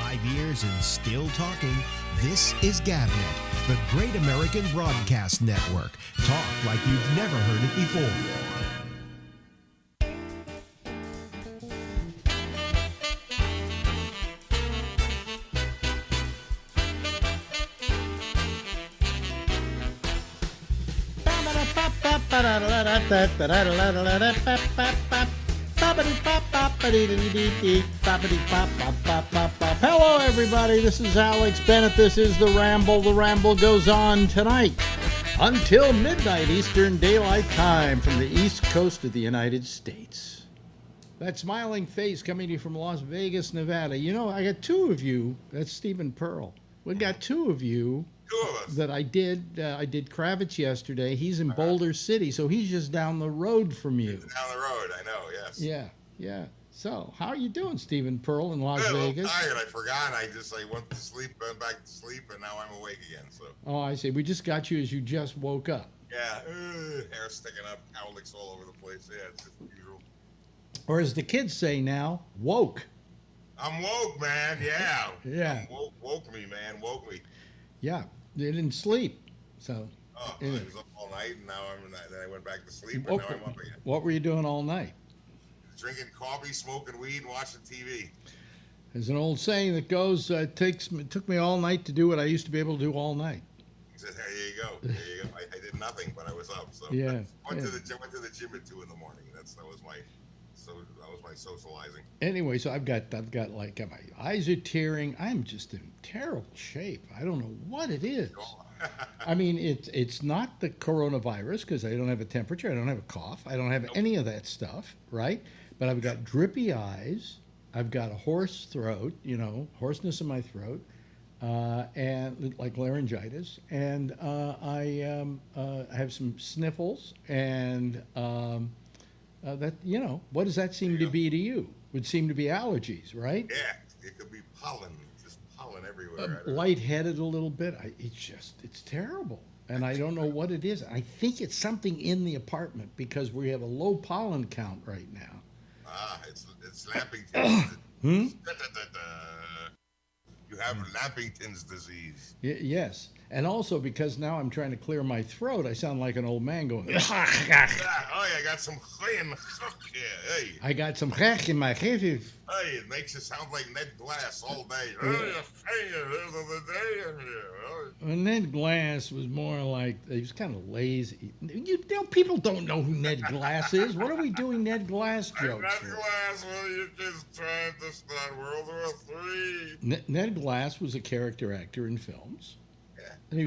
5 years and still talking. This is GabNet, the Great American Broadcast Network. Talk like you've never heard it before. Hello, everybody. This is Alex Bennett. This is the Ramble. The Ramble goes on tonight until midnight Eastern Daylight Time from the East Coast of the United States. That smiling face coming to you from Las Vegas, Nevada. You know, I got two of you. That's Stephen Pearl. We got two of you. Two of us. That I did Kravitz yesterday. He's in Boulder City, so he's just down the road from you. Down the road, I know, yes. Yeah. So, how are you doing, Stephen Pearl in Las Vegas? I'm tired. I forgot. I went to sleep, went back to sleep, and now I'm awake again. So. Oh, I see. We just got you as you just woke up. Yeah, hair sticking up, cowlicks all over the place. Yeah, it's just usual. Or as the kids say now, woke. I'm woke, man. Yeah. Yeah. Woke me, man. Woke me. Yeah. They didn't sleep. So. Oh, anyway. I was up all night, and now then I went back to sleep, and now I'm up again. What were you doing all night? Drinking coffee, smoking weed, and watching TV. There's an old saying that goes, it took me all night to do what I used to be able to do all night. He said, there you go. There you go. I did nothing, but I was up. So yeah. Went to the gym at 2 in the morning. That was my socializing. Anyway, so I've got my eyes are tearing. I'm just in terrible shape. I don't know what it is. I mean, it's not the coronavirus because I don't have a temperature. I don't have a cough. I don't have any of that stuff, right? But I've got drippy eyes. I've got a hoarse throat, hoarseness in my throat, and like laryngitis. And I have some sniffles. And that, what does that seem to be to you? Would seem to be allergies, right? Yeah, it could be pollen, just pollen everywhere. Lightheaded a little bit. It's terrible. And I don't know what it is. I think it's something in the apartment because we have a low pollen count right now. It's Lampington's. Hmm? You have Lampington's disease. Yes. And also because now I'm trying to clear my throat, I sound like an old man going, Oh, yeah, I got some hey. I got some in my head. Hey, it makes you sound like Ned Glass all day. Well, Ned Glass was more like, he was kind of lazy. People don't know who Ned Glass is. What are we doing Ned Glass jokes Ned for? Glass, well, you're just trying to start World War III. Ned Glass was a character actor in films. Yeah, And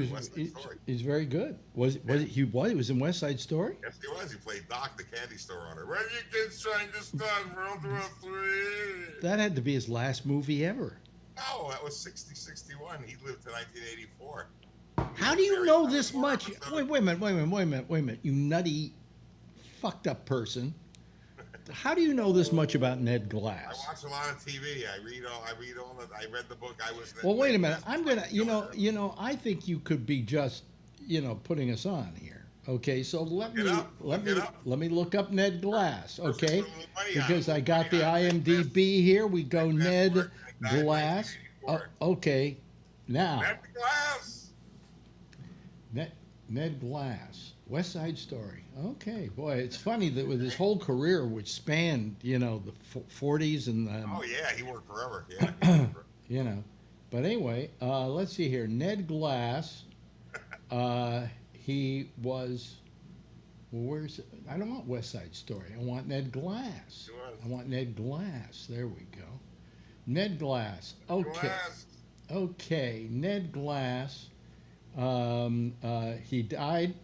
he's very good. He was in West Side Story? Yes, he was. He played Doc, the candy store owner. When you kids trying to start World War III? That had to be his last movie ever. No, that was 61. He lived to 1984. How do you know this much? Wait a minute. You nutty, fucked up person. How do you know this much about Ned Glass? I watch a lot of TV. I read the book. Well, wait a minute. I'm gonna, I think you could be just, putting us on here. Okay, so let me look up Ned Glass. Okay, because I got the IMDb here. We go Ned Glass. Okay, now. Ned Glass. Ned Glass. West Side Story. Okay, boy, it's funny that with his whole career, which spanned, the 40s and the... Oh, yeah, he worked forever, yeah. But anyway, let's see here. Ned Glass, he was... Well, I don't want West Side Story. I want Ned Glass. I want Ned Glass. There we go. Ned Glass. Okay. Okay, Ned Glass. He died...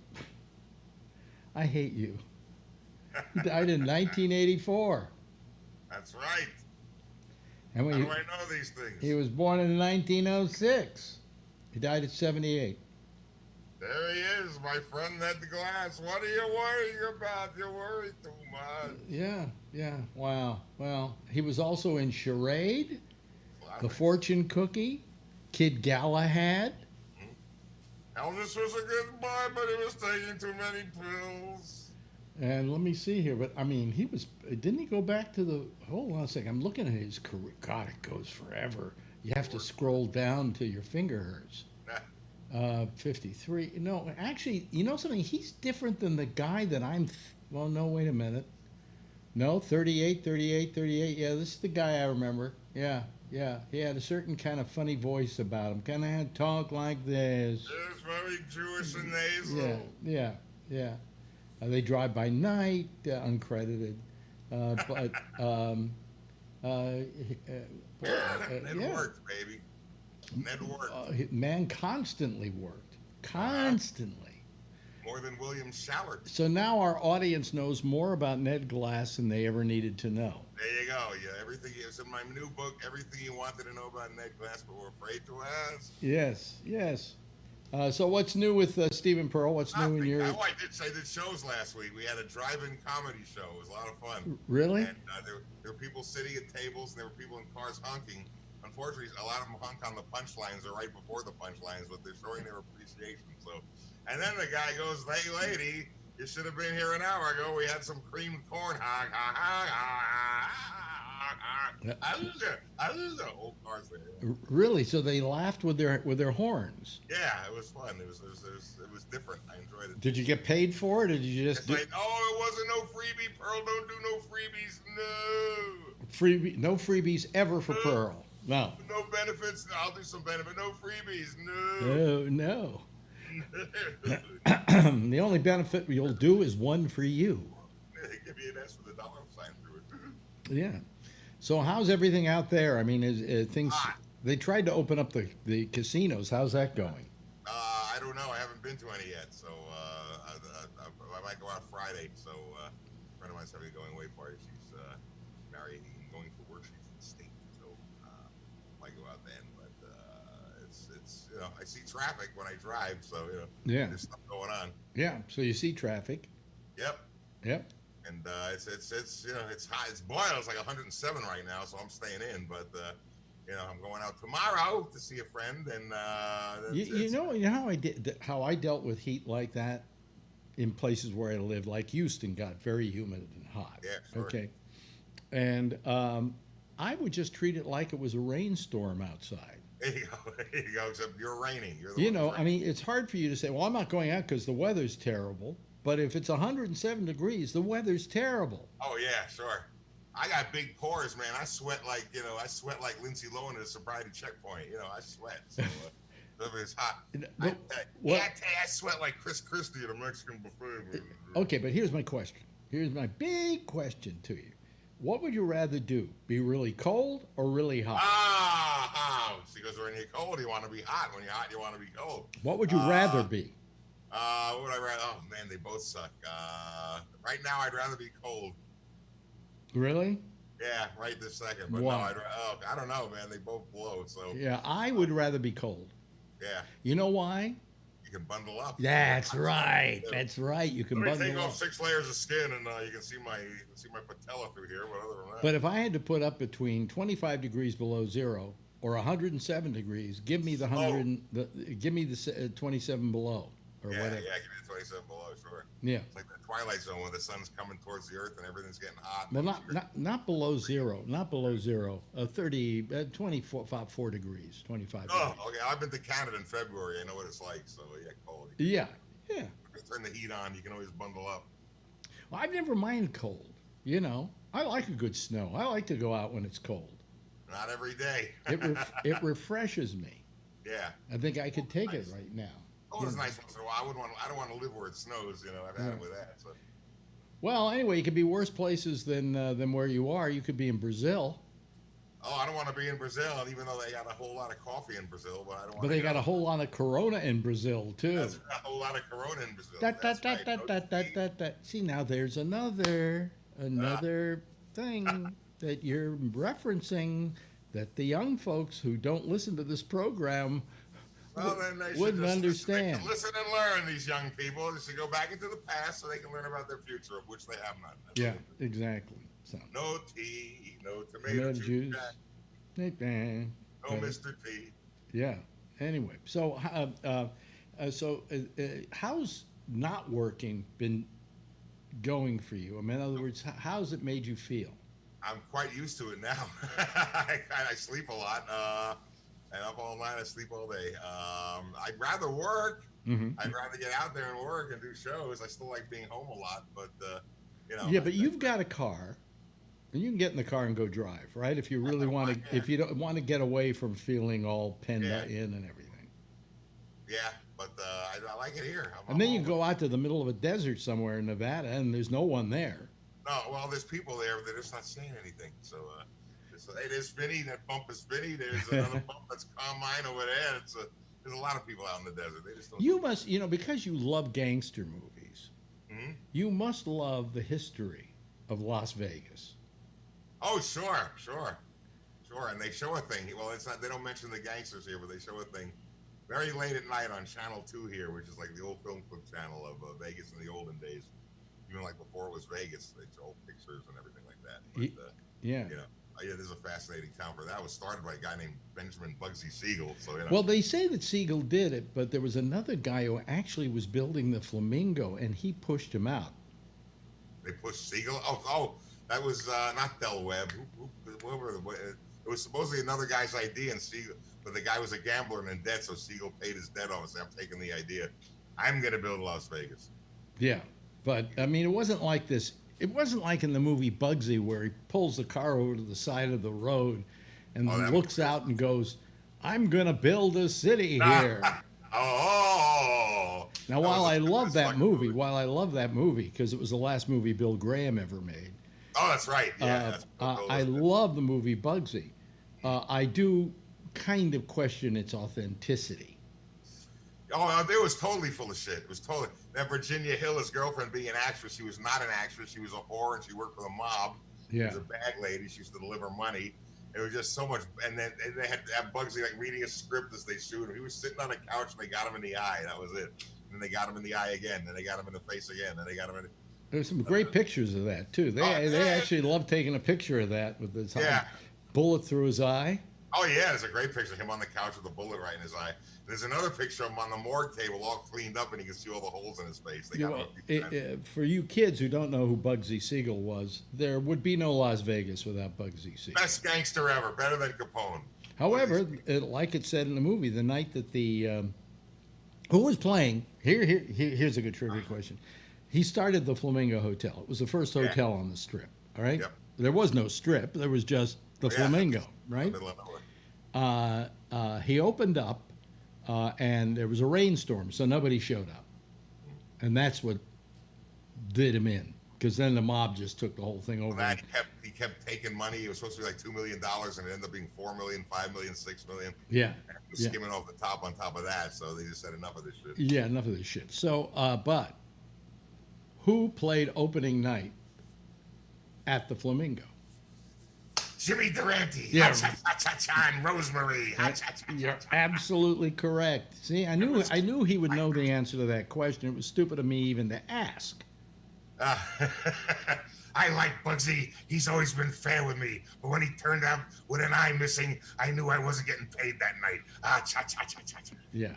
I hate you. He died in 1984. That's right. And How do I know these things? He was born in 1906. He died at 78. There he is, my friend Ned Glass. What are you worrying about? You worry too much. Yeah. Wow. Well, he was also in Charade, The Fortune Cookie, Kid Galahad. Elvis was a good boy, but he was taking too many pills. And let me see here, but I mean, didn't he go back to hold on a second, I'm looking at his career. God, it goes forever. You have to scroll down till your finger hurts. 53. No, actually, you know something? He's different than the guy that well, no, wait a minute. No, 38, 38, 38. Yeah, this is the guy I remember. Yeah, yeah. He had a certain kind of funny voice about him. Kind of had talk like this. It's very Jewish and nasal. Yeah, yeah, yeah. They drive by night, uncredited. But It worked, baby. Ned worked. Man constantly worked. Constantly. More than William Shallard. So now our audience knows more about Ned Glass than they ever needed to know. There you go. Yeah, everything is in my new book. Everything you wanted to know about Ned Glass, but were afraid to ask. Yes, yes. So what's new with Stephen Pearl? What's new in your? Oh, I did shows last week. We had a drive-in comedy show. It was a lot of fun. Really? And there were people sitting at tables, and there were people in cars honking. Unfortunately, a lot of them honk on the punchlines or right before the punchlines, but they're showing their appreciation. So, and then the guy goes, "Hey, lady, you should have been here an hour ago. We had some creamed corn. Honk, honk, honk, honk, honk. I lose the whole cars there. Really? So they laughed with their horns? Yeah, it was fun. It was different. I enjoyed it. Did you get paid for it, or did you just? It's like, oh, it wasn't no freebie. Pearl don't do no freebies. No. No freebies ever for Pearl. No. No benefits. I'll do some benefit. No freebies. No. No. The only benefit you'll do is one for you. Give me an S with a dollar sign through it. Yeah. So how's everything out there? I mean, is things? Hot. They tried to open up the casinos. How's that going? I don't know. I haven't been to any yet, so I might go out Friday. So a friend of mine's having a going away party. She's married and going for work. She's in the state, so might go out then. But it's I see traffic when I drive, so Yeah. there's stuff going on. Yeah. So you see traffic. Yep. Yep. And it's hot. It's boiling. It's like 107 right now, so I'm staying in. But I'm going out tomorrow to see a friend. And You know how I dealt with heat like that in places where I lived, like Houston, got very humid and hot. Yeah, sure. Okay. And I would just treat it like it was a rainstorm outside. There you go. There you go. Except you're raining. You're the one I mean, it's hard for you to say, well, I'm not going out because the weather's terrible. But if it's 107 degrees, the weather's terrible. Oh yeah, sure. I got big pores, man. I sweat like Lindsay Lohan at a sobriety checkpoint. I sweat. So it's hot. I sweat like Chris Christie at a Mexican buffet. Okay, but here's my question. Here's my big question to you. What would you rather do? Be really cold or really hot? Because when you're cold, you want to be hot. When you're hot, you want to be cold. What would you rather be? What would I rather? Oh man, they both suck. Right now, I'd rather be cold. Really? Yeah, right this second. But Why? no, I don't know, man. They both blow. So Yeah, I would rather be cold. yeah, You know why? you can bundle up. That's right. That's right. You can Let me take bundle off up. 6 layers of skin, and you can see my patella through here. But other than that, But if I had to put up between 25 degrees below zero or 107 degrees, give me the 27 below or yeah, whatever. give me the 27 below, sure. Yeah. It's like the Twilight Zone when the sun's coming towards the earth and everything's getting hot. Well, not below zero. Not below zero. 24, 4 degrees, 25 Oh, degrees. okay. I've been to Canada in February. I know what it's like. So yeah, cold. Yeah, yeah. Just turn the heat on. You can always bundle up. Well, I've never minded cold. I like a good snow. I like to go out when it's cold. Not every day. It refreshes me. Yeah. I think I could take Nice. it right now. Oh, it's nice once in a while. I don't want to live where it snows. I've had it with that. So. Well, anyway, you could be worse places than where you are. You could be in Brazil. Oh, I don't want to be in Brazil, even though they got a whole lot of coffee in Brazil. But I don't want. But they got a whole lot of Corona in Brazil too. There's a whole lot of Corona in Brazil. That, That's that, right. that, that, that, that. See, now there's another thing that you're referencing that the young folks who don't listen to this program Well, then they should wouldn't just understand. Listen and learn, these young people. They should go back into the past so they can learn about their future, of which they have not. Yeah, exactly. So, No tea, no tomato tomato juice, juice. no Mr. T. Yeah. Anyway, so how's not working been going for you? I mean, in other words, how's it made you feel? I'm quite used to it now. I sleep a lot, and up all night. I sleep all day. I'd rather work. Hmm. I'd rather get out there and work and do shows. I still like being home a lot, but you know, Yeah, but you've got a car, and you can get in the car and go drive, right? If you really want to, if you don't want to get away from feeling all penned Yeah. in and everything. yeah, but I like it here. And then you home. go out to the middle of a desert somewhere in Nevada, and there's no one there. No, well, there's people there, but they're just not saying anything. So, hey, there's Vinny. That bump is Vinny. There's another bump that's Carmine over there. There's a lot of people out in the desert. They just don't. You must, because you love gangster movies, Mhm. you must love the history of Las Vegas. Oh, sure. And they show a thing. Well, it's not. They don't mention the gangsters here, but they show a thing very late at night on Channel 2 here, which is like the old film clip channel of Vegas in the olden days. Even like before it was Vegas, they show pictures and everything like that. But, Yeah. Yeah, this is a fascinating town. For that was started by a guy named Benjamin Bugsy Siegel. So Well, they say that Siegel did it, but there was another guy who actually was building the Flamingo, and he pushed him out. they pushed Siegel. Oh, that was not Del Webb. It was supposedly another guy's idea, and Siegel, but the guy was a gambler and in debt, so Siegel paid his debt off and said, "I'm taking the idea. I'm going to build Las Vegas." Yeah, but I mean, it wasn't like this. It wasn't like in the movie Bugsy where he pulls the car over to the side of the road and that looks out and goes, "I'm gonna build a city here." Oh. Now, while I love that movie, because it was the last movie Bill Graham ever made, Oh, that's right. Yeah, I love the movie Bugsy. I do kind of question its authenticity. Oh, it was totally full of shit. It was totally that Virginia Hill, his girlfriend, being an actress. She was not an actress. She was a whore, and she worked for the mob. Yeah. She was a bag lady. She used to deliver money. It was just so much. And then they had to have Bugsy like reading a script as they shoot him. He was sitting on a couch, and they got him in the eye. That was it. And then they got him in the eye again. Then they got him in the face again. Then they got him in. There's some great pictures of that too. They actually love taking a picture of that with this bullet through his eye. Oh yeah, there's a great picture of him on the couch with a bullet right in his eye. There's another picture of him on the morgue table, all cleaned up, and you can see all the holes in his face. They got him a few times. For you kids who don't know who Bugsy Siegel was, there would be no Las Vegas without Bugsy Siegel. Best gangster ever, better than Capone. However, like it said in the movie, the night that the who was playing here's a good trivia question. He started the Flamingo Hotel. It was the first hotel on the Strip. All right. Yep. There was no Strip. There was just the Flamingo. Right. Middle of nowhere. He opened up, and there was a rainstorm, so nobody showed up, and that's what did him in. Because then the mob just took the whole thing over. That he kept taking money. It was supposed to be like $2 million, and it ended up being $4 million, $5 million, $6 million. Yeah. And he was skimming off the top on top of that. So they just said enough of this shit. Yeah, enough of this shit. So, but who played opening night at the Flamingo? Jimmy Durante. Yeah. And Rosemary. You're absolutely correct. See, I knew he would know the answer to that question. It was stupid of me even to ask. I like Bugsy. He's always been fair with me. But when he turned up with an eye missing, I knew I wasn't getting paid that night. Yeah.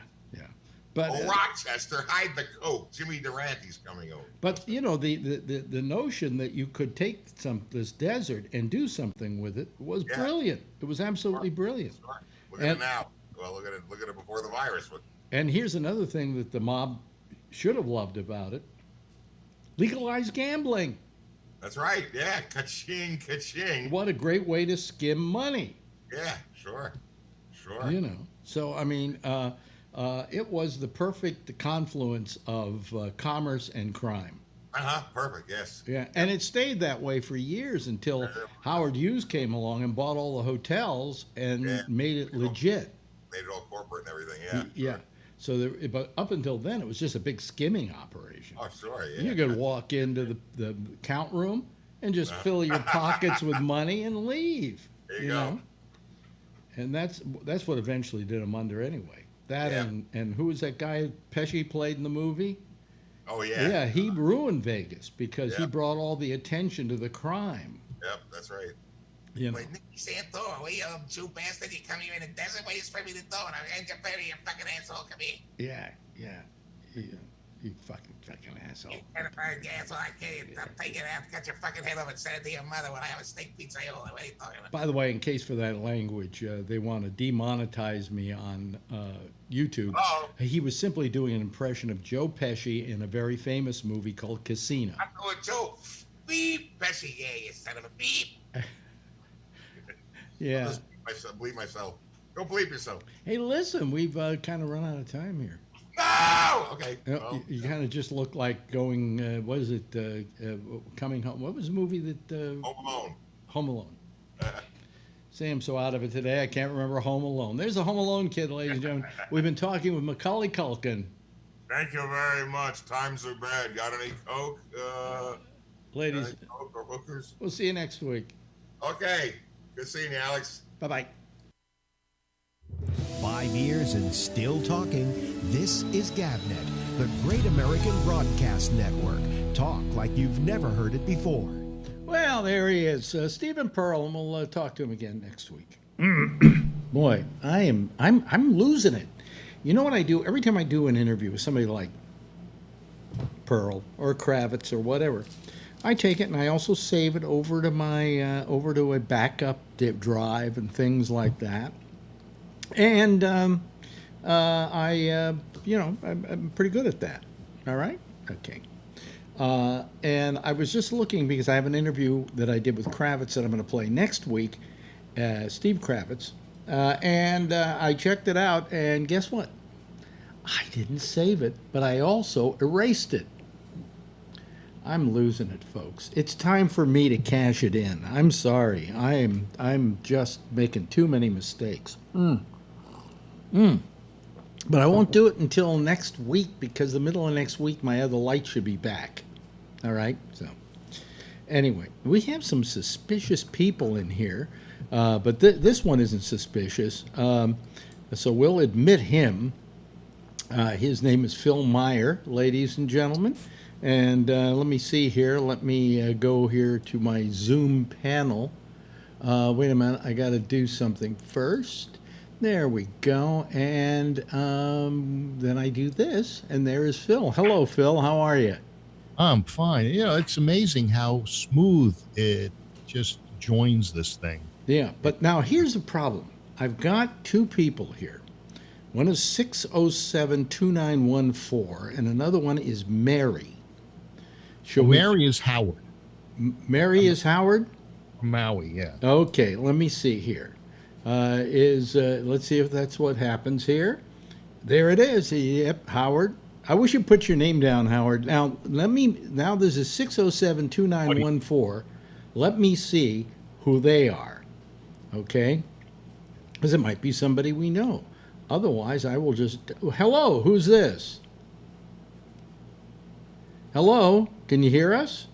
But Rochester, hide the coke. Jimmy Durante's coming over. But the notion that you could take this desert and do something with it was brilliant. It was absolutely brilliant. Sure. Look at it now. Well, look at it before the virus. And here's another thing that the mob should have loved about it: legalized gambling. That's right. Yeah, ka-ching, ka-ching. What a great way to skim money. Yeah, sure. So I mean. It was the perfect confluence of commerce and crime. Perfect, yes. Yeah, and it stayed that way for years until Howard Hughes came along and bought all the hotels and made it legit. Made it all corporate and everything, Yeah. So, but up until then, it was just a big skimming operation. Oh, sure, yeah. You could walk into the count room and just fill your pockets with money and leave. There you go. And that's what eventually did him under anyway. That and who was that guy Pesci played in the movie? Oh, yeah. Yeah, he ruined Vegas because he brought all the attention to the crime. Yep, that's right. You know. Wait, Nicky Santo, wait, you Jew bastard, you come here in the desert, why you spray me the door? And I'm going to bury you fucking asshole, come here. Yeah. You fucking asshole. Asshole, I can't take it out. Cut your fucking head off and send it to your mother when I have a steak pizza. What are you talking about? By the way, in case for that language, they want to demonetize me on YouTube. Uh-oh. He was simply doing an impression of Joe Pesci in a very famous movie called Casino. I'm going Joe. Beep, Pesci, yeah, you son of a beep. Yeah. I'll just bleep myself. Go bleep yourself. Hey, listen, we've kind of run out of time here. No! Okay. You kind of just look like going, what is it, Coming Home? What was the movie that... Home Alone. Home Alone. Say I'm so out of it today, I can't remember Home Alone. There's a Home Alone kid, ladies and gentlemen. We've been talking with Macaulay Culkin. Thank you very much. Times are bad. Got any Coke? Ladies, any Coke or hookers? we'll see you next week. Okay. Good seeing you, Alex. Bye-bye. 5 years and still talking. This is GabNet, the Great American Broadcast Network. Talk like you've never heard it before. Well, there he is, Stephen Pearl, and we'll talk to him again next week. Boy, I'm losing it. You know what I do every time I do an interview with somebody like Pearl or Kravitz or whatever? I take it and I also save it over to my over to a backup drive and things like that. And I'm pretty good at that. All right? Okay. And I was just looking because I have an interview that I did with Kravitz that I'm going to play next week, Steve Kravitz. And I checked it out, and guess what? I didn't save it, but I also erased it. I'm losing it, folks. It's time for me to cash it in. I'm sorry. I'm just making too many mistakes. But I won't do it until next week because the middle of next week my other light should be back. All right? So anyway, we have some suspicious people in here, but this one isn't suspicious. So we'll admit him. His name is Phil Meyer, ladies and gentlemen. And let me see here. Let me go here to my Zoom panel. Wait a minute. I got to do something first. There we go. And then I do this, and there is Phil. Hello, Phil. How are you? I'm fine. You know, it's amazing how smooth it just joins this thing. Yeah, but now here's the problem. I've got two people here. One is 607-2914, and another one is Mary. Mary is Howard. Mary is Howard? Maui, yeah. Okay, let me see here. Let's see if that's what happens here. There it is. Yep, Howard. I wish you put your name down, Howard. Now there's a 607-2914. Let me see who they are. Okay? Because it might be somebody we know. Otherwise, I will just... Hello, who's this? Hello, can you hear us?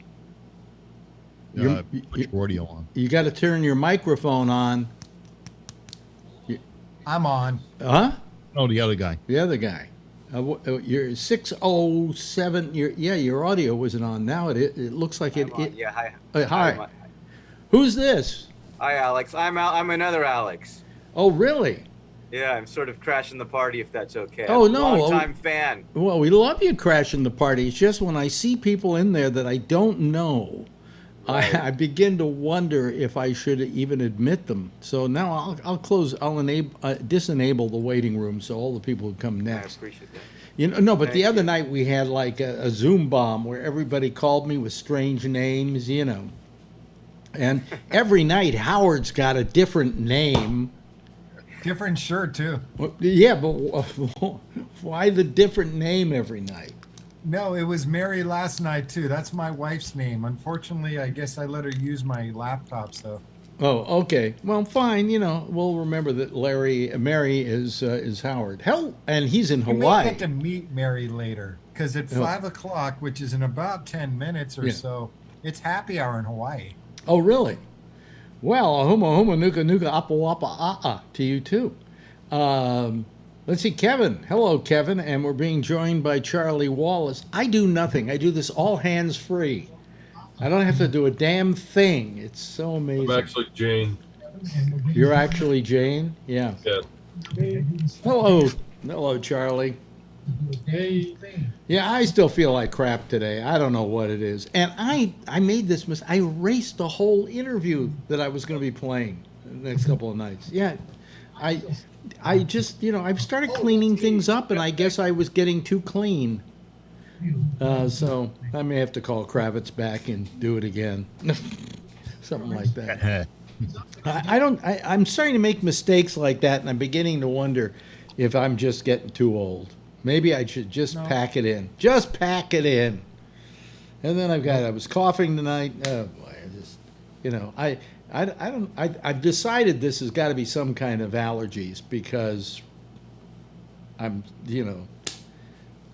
Put your audio on. You got to turn your microphone on. I'm on. Huh? Oh, the other guy. The other guy. You're 607. Your audio wasn't on. Now it looks like it. Yeah, hi. Hi. Who's this? Hi, Alex. I'm another Alex. Oh, really? Yeah, I'm sort of crashing the party, if that's okay. Oh, I'm a no. long-time fan. Well, we love you crashing the party. It's just when I see people in there that I don't know, right. I begin to wonder if I should even admit them. So now I'll disenable the waiting room so all the people who come next. I appreciate that. But Thank the other you. night we had like a Zoom bomb where everybody called me with strange names, And every night Howard's got a different name. Different shirt, too. Yeah, but why the different name every night? No, it was Mary last night, too. That's my wife's name. Unfortunately, I guess I let her use my laptop, so. Oh, okay. Well, fine. We'll remember that Mary is Howard. Hell, and he's in You Hawaii. may get to meet Mary later, because at 5 o'clock, which is in about 10 minutes or so, it's happy hour in Hawaii. Oh, really? Well, huma nuka nuka appa wappa to you too. Let's see, Kevin. Hello, Kevin, and we're being joined by Charlie Wallace. I do nothing. I do this all hands free. I don't have to do a damn thing. It's so amazing. I'm actually Jane. You're actually Jane? Yeah. Yeah. Hello, Charlie. Yeah, I still feel like crap today. I don't know what it is. And I made this mistake. I erased the whole interview that I was going to be playing the next couple of nights. Yeah, I just, I've started cleaning things up, and I guess I was getting too clean. So I may have to call Kravitz back and do it again. Something like that. I'm starting to make mistakes like that, and I'm beginning to wonder if I'm just getting too old. Maybe I should just pack it in. Just pack it in. And then I was coughing tonight. Oh boy, I've decided this has got to be some kind of allergies because I'm,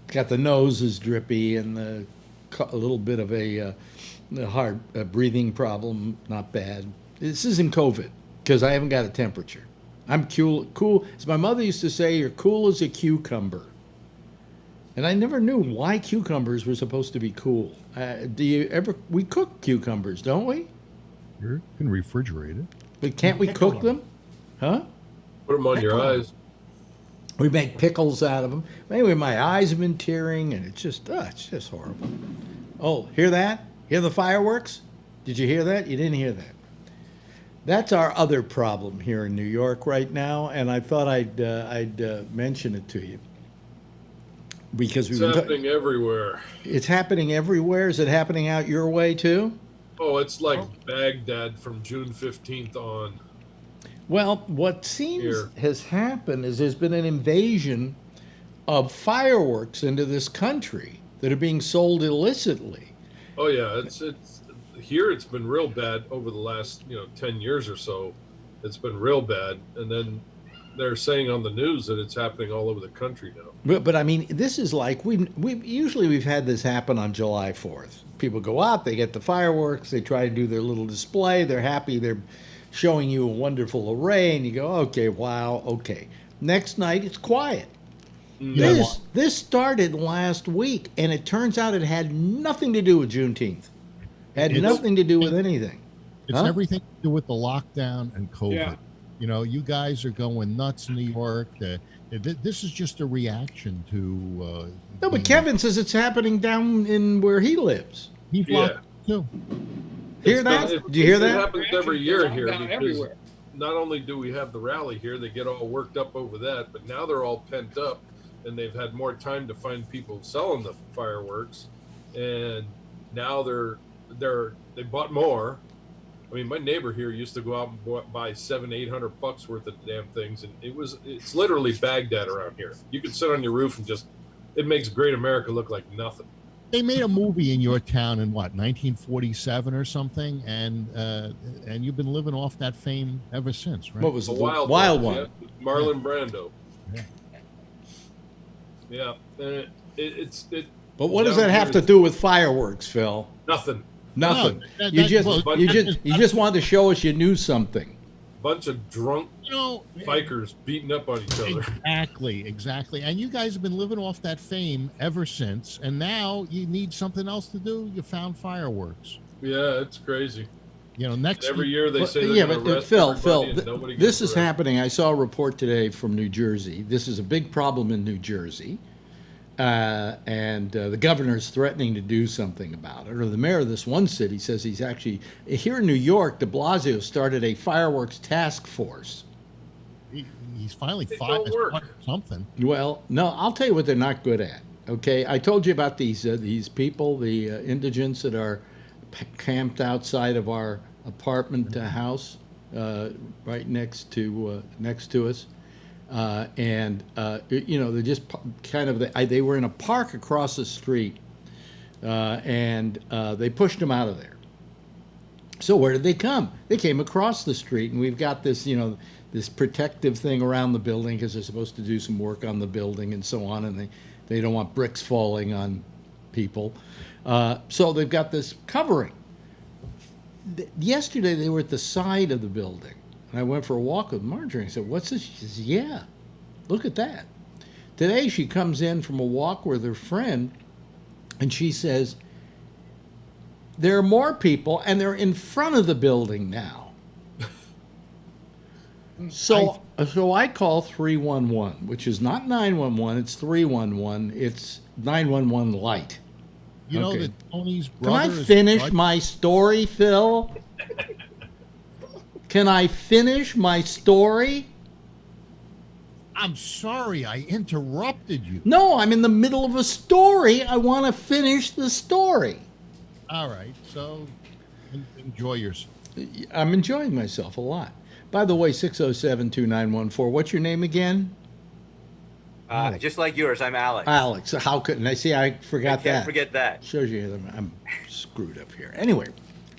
got the nose is drippy and a little bit of a hard breathing problem. Not bad. This isn't COVID because I haven't got a temperature. I'm cool. As my mother used to say, you're cool as a cucumber. And I never knew why cucumbers were supposed to be cool. We cook cucumbers, don't we? You can refrigerate it. But can't we cook them? Huh? Put them on your eyes. We make pickles out of them. Anyway, my eyes have been tearing, and it's just horrible. Oh, hear that? Hear the fireworks? Did you hear that? You didn't hear that. That's our other problem here in New York right now, and I thought I'd mention it to you. Because it's happening everywhere. It's happening everywhere. Is it happening out your way too? Oh, it's like Baghdad from June 15th on. Well, what seems has happened is there's been an invasion of fireworks into this country that are being sold illicitly. Oh yeah, it's here. It's been real bad over the last 10 years or so. It's been real bad, and then they're saying on the news that it's happening all over the country now. But I mean, this is like we've had this happen on July 4th. People go out, they get the fireworks, they try to do their little display, they're happy, they're showing you a wonderful array, and you go, okay, wow, okay. Next night, it's quiet. This started last week, and it turns out it had nothing to do with Juneteenth. Had nothing to do with anything. It's everything to do with the lockdown and COVID. Yeah. You guys are going nuts in New York. This is just a reaction to. No, but Kevin says it's happening down in where he lives. He's locked too. Hear that? Do you hear that? It happens every year here because not only do we have the rally here, they get all worked up over that, but now they're all pent up, and they've had more time to find people selling the fireworks, and now they bought more. I mean, my neighbor here used to go out and buy $700-800 worth of damn things, and it's literally Baghdad around here. You can sit on your roof and it makes Great America look like nothing. They made a movie in your town in 1947 or something, and you've been living off that fame ever since, right? What was the Wild One? Yeah. Marlon Brando. Yeah, But what does that have to do with fireworks, Phil? Nothing. Nothing. You just wanted to show us you knew something. Bunch of drunk bikers beating up on each other. Exactly. And you guys have been living off that fame ever since, and now you need something else to do. You found fireworks. Yeah, it's crazy. Every year they say yeah, but Phil, this is happening. I saw a report today from New Jersey. This is a big problem in New Jersey. And the governor's threatening to do something about it. Or the mayor of this one city says he's actually here in New York. De Blasio started a fireworks task force. He's finally fought something. Well, no, I'll tell you what they're not good at. Okay, I told you about these people, the indigents that are camped outside of our apartment house, right next to us. They're just kind of they were in a park across the street, and they pushed them out of there. So where did they come? They came across the street, and we've got this this protective thing around the building because they're supposed to do some work on the building and so on, and they don't want bricks falling on people. So they've got this covering. Yesterday they were at the side of the building. And I went for a walk with Marjorie. I said, what's this? She says, yeah, look at that. Today she comes in from a walk with her friend, and she says, there are more people, and they're in front of the building now. So So I call 311, which is not 911. It's 311. It's 911 light. You know Okay. that Tony's Can brother I is finish charged- my story, Phil? Can I finish my story? I'm sorry, I interrupted you. No, I'm in the middle of a story. I want to finish the story. All right, so enjoy yourself. I'm enjoying myself a lot. By the way, 607-2914. What's your name again? Just like yours, I'm Alex. Alex. How couldn't I see? I forgot Can't that. forget that. Shows you that I'm screwed up here. Anyway,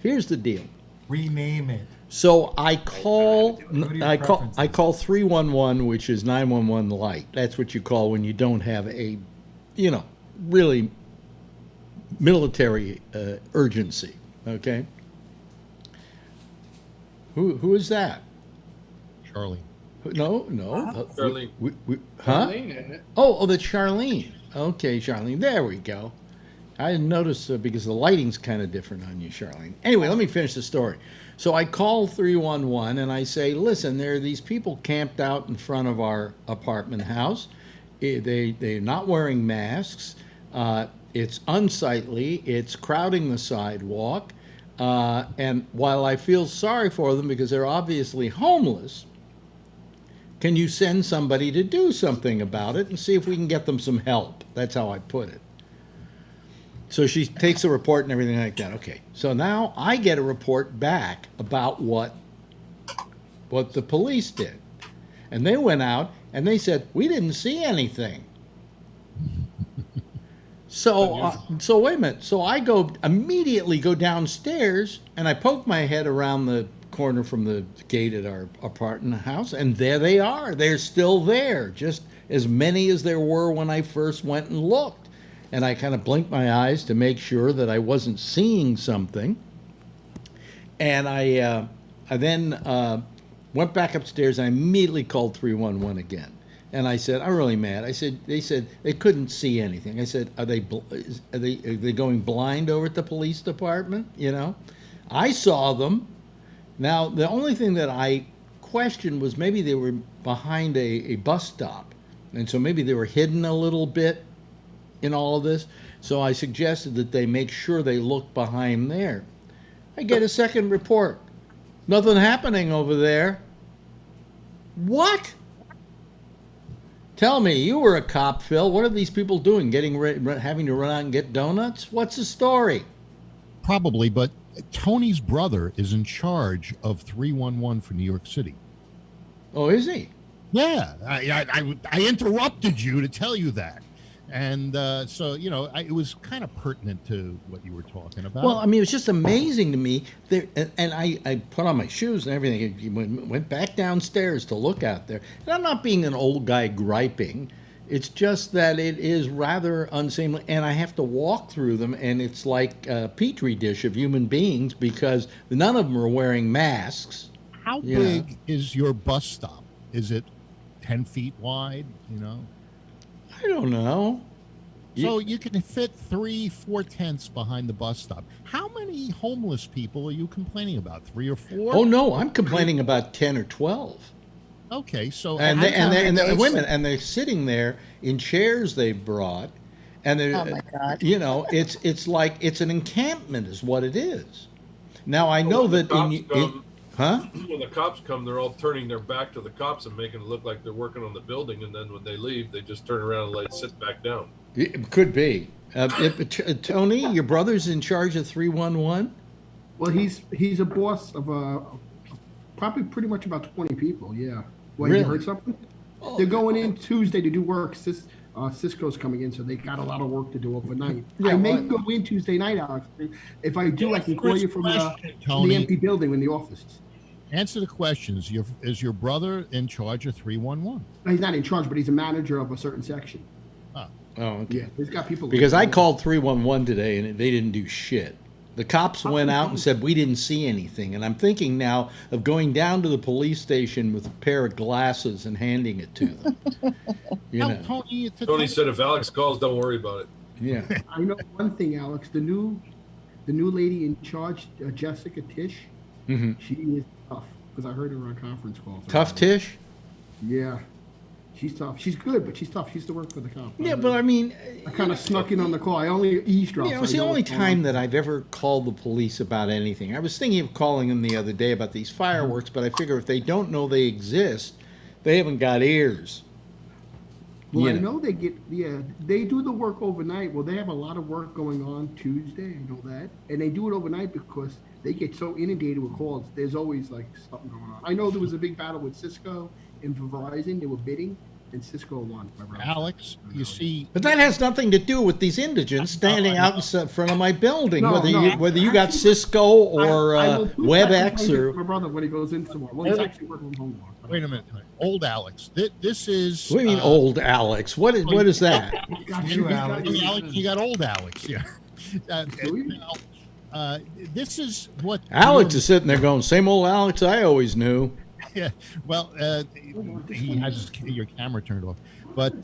here's the deal. Rename it. So I call What are your I preferences? call 311, which is 911 light. That's what you call when you don't have a, really military urgency. Okay. Who is that? Charlie. No. Charlene. Huh? Charlene, isn't it? Oh, that's Charlene. Okay, Charlene. There we go. I didn't notice because the lighting's kind of different on you, Charlene. Anyway, let me finish the story. So I call 311 and I say, listen, there are these people camped out in front of our apartment house. They're not wearing masks. It's unsightly. It's crowding the sidewalk. And while I feel sorry for them because they're obviously homeless, can you send somebody to do something about it and see if we can get them some help? That's how I put it. So she takes a report and everything like that. Okay. So now I get a report back about what the police did. And they went out and they said, we didn't see anything. So wait a minute. So I immediately go downstairs and I poke my head around the corner from the gate at our apartment house, and there they are. They're still there, just as many as there were when I first went and looked. And I kind of blinked my eyes to make sure that I wasn't seeing something. And I then went back upstairs. I immediately called 311 again. And I said, I'm really mad. They said they couldn't see anything. I said, are they going blind over at the police department? I saw them. Now, the only thing that I questioned was maybe they were behind a bus stop. And so maybe they were hidden a little bit in all of this. So I suggested that they make sure they look behind there. I get a second report. Nothing happening over there. What? Tell me, you were a cop, Phil. What are these people doing? Having to run out and get donuts? What's the story? Probably, but Tony's brother is in charge of 311 for New York City. Oh, is he? Yeah, I interrupted you to tell you that. And so, it was kind of pertinent to what you were talking about. Well, I mean, it was just amazing to me. And I put on my shoes and everything. Went back downstairs to look out there. And I'm not being an old guy griping. It's just that it is rather unseemly. And I have to walk through them, and it's like a petri dish of human beings because none of them are wearing masks. How big is your bus stop? Is it 10 feet wide, I don't know. So you can fit 3-4 tents behind the bus stop. How many homeless people are you complaining about? 3 or 4? Oh, no, I'm complaining about 10 or 12. Okay, so And they're sitting there in chairs they brought, and they're, Oh my God. it's like it's an encampment, is what it is. Now I know that When the cops come, they're all turning their back to the cops and making it look like they're working on the building, and then when they leave, they just turn around and sit back down. It could be. Tony, your brother's in charge of 311. Well, he's a boss of probably pretty much about 20 people. Yeah. Well, Really? you heard something? Oh, They're going in Tuesday to do work. Cisco's coming in, so they got a lot of work to do overnight. Yeah, I may well- go in Tuesday night, Alex. If I do, I can call you from Question, the Tony. empty building in the office. Answer the questions. Is your brother in charge of 311? He's not in charge, but he's a manager of a certain section. Oh, okay. Yeah, he's got people. Because I called 311 today and they didn't do shit. The cops went out and said, we didn't see anything. And I'm thinking now of going down to the police station with a pair of glasses and handing it to them. Tony said if Alex calls, don't worry about it. Yeah. I know one thing, Alex. The new lady in charge, Jessica Tish, Mhm. she is tough because I heard her on a conference call. Tough Tish? Yeah. She's tough. She's good, but she's tough. She used to work for the cop. Yeah, but I mean, I kind of snuck in on the call. I only eavesdropped. it's the only time that I've ever called the police about anything. I was thinking of calling them the other day about these fireworks, but I figure if they don't know they exist, they haven't got ears. Well, I know they they do the work overnight. Well, they have a lot of work going on Tuesday. I know that, and they do it overnight because they get so inundated with calls. There's always like something going on. I know there was a big battle with Cisco and Verizon. They were bidding, and Cisco won. Alex, you see, But that has nothing to do with these indigents standing out in front of my building. No, whether you got Cisco or I will prove that WebEx to or my brother when he goes in tomorrow. Well, he's actually working from home tomorrow. wait a minute, old Alex. This is. what do you mean, old Alex? What is that? You, Alex. Alex, you got old Alex, yeah. This is what Alex is sitting there going, "Same old Alex I always knew." Yeah, well, he has your camera turned off, but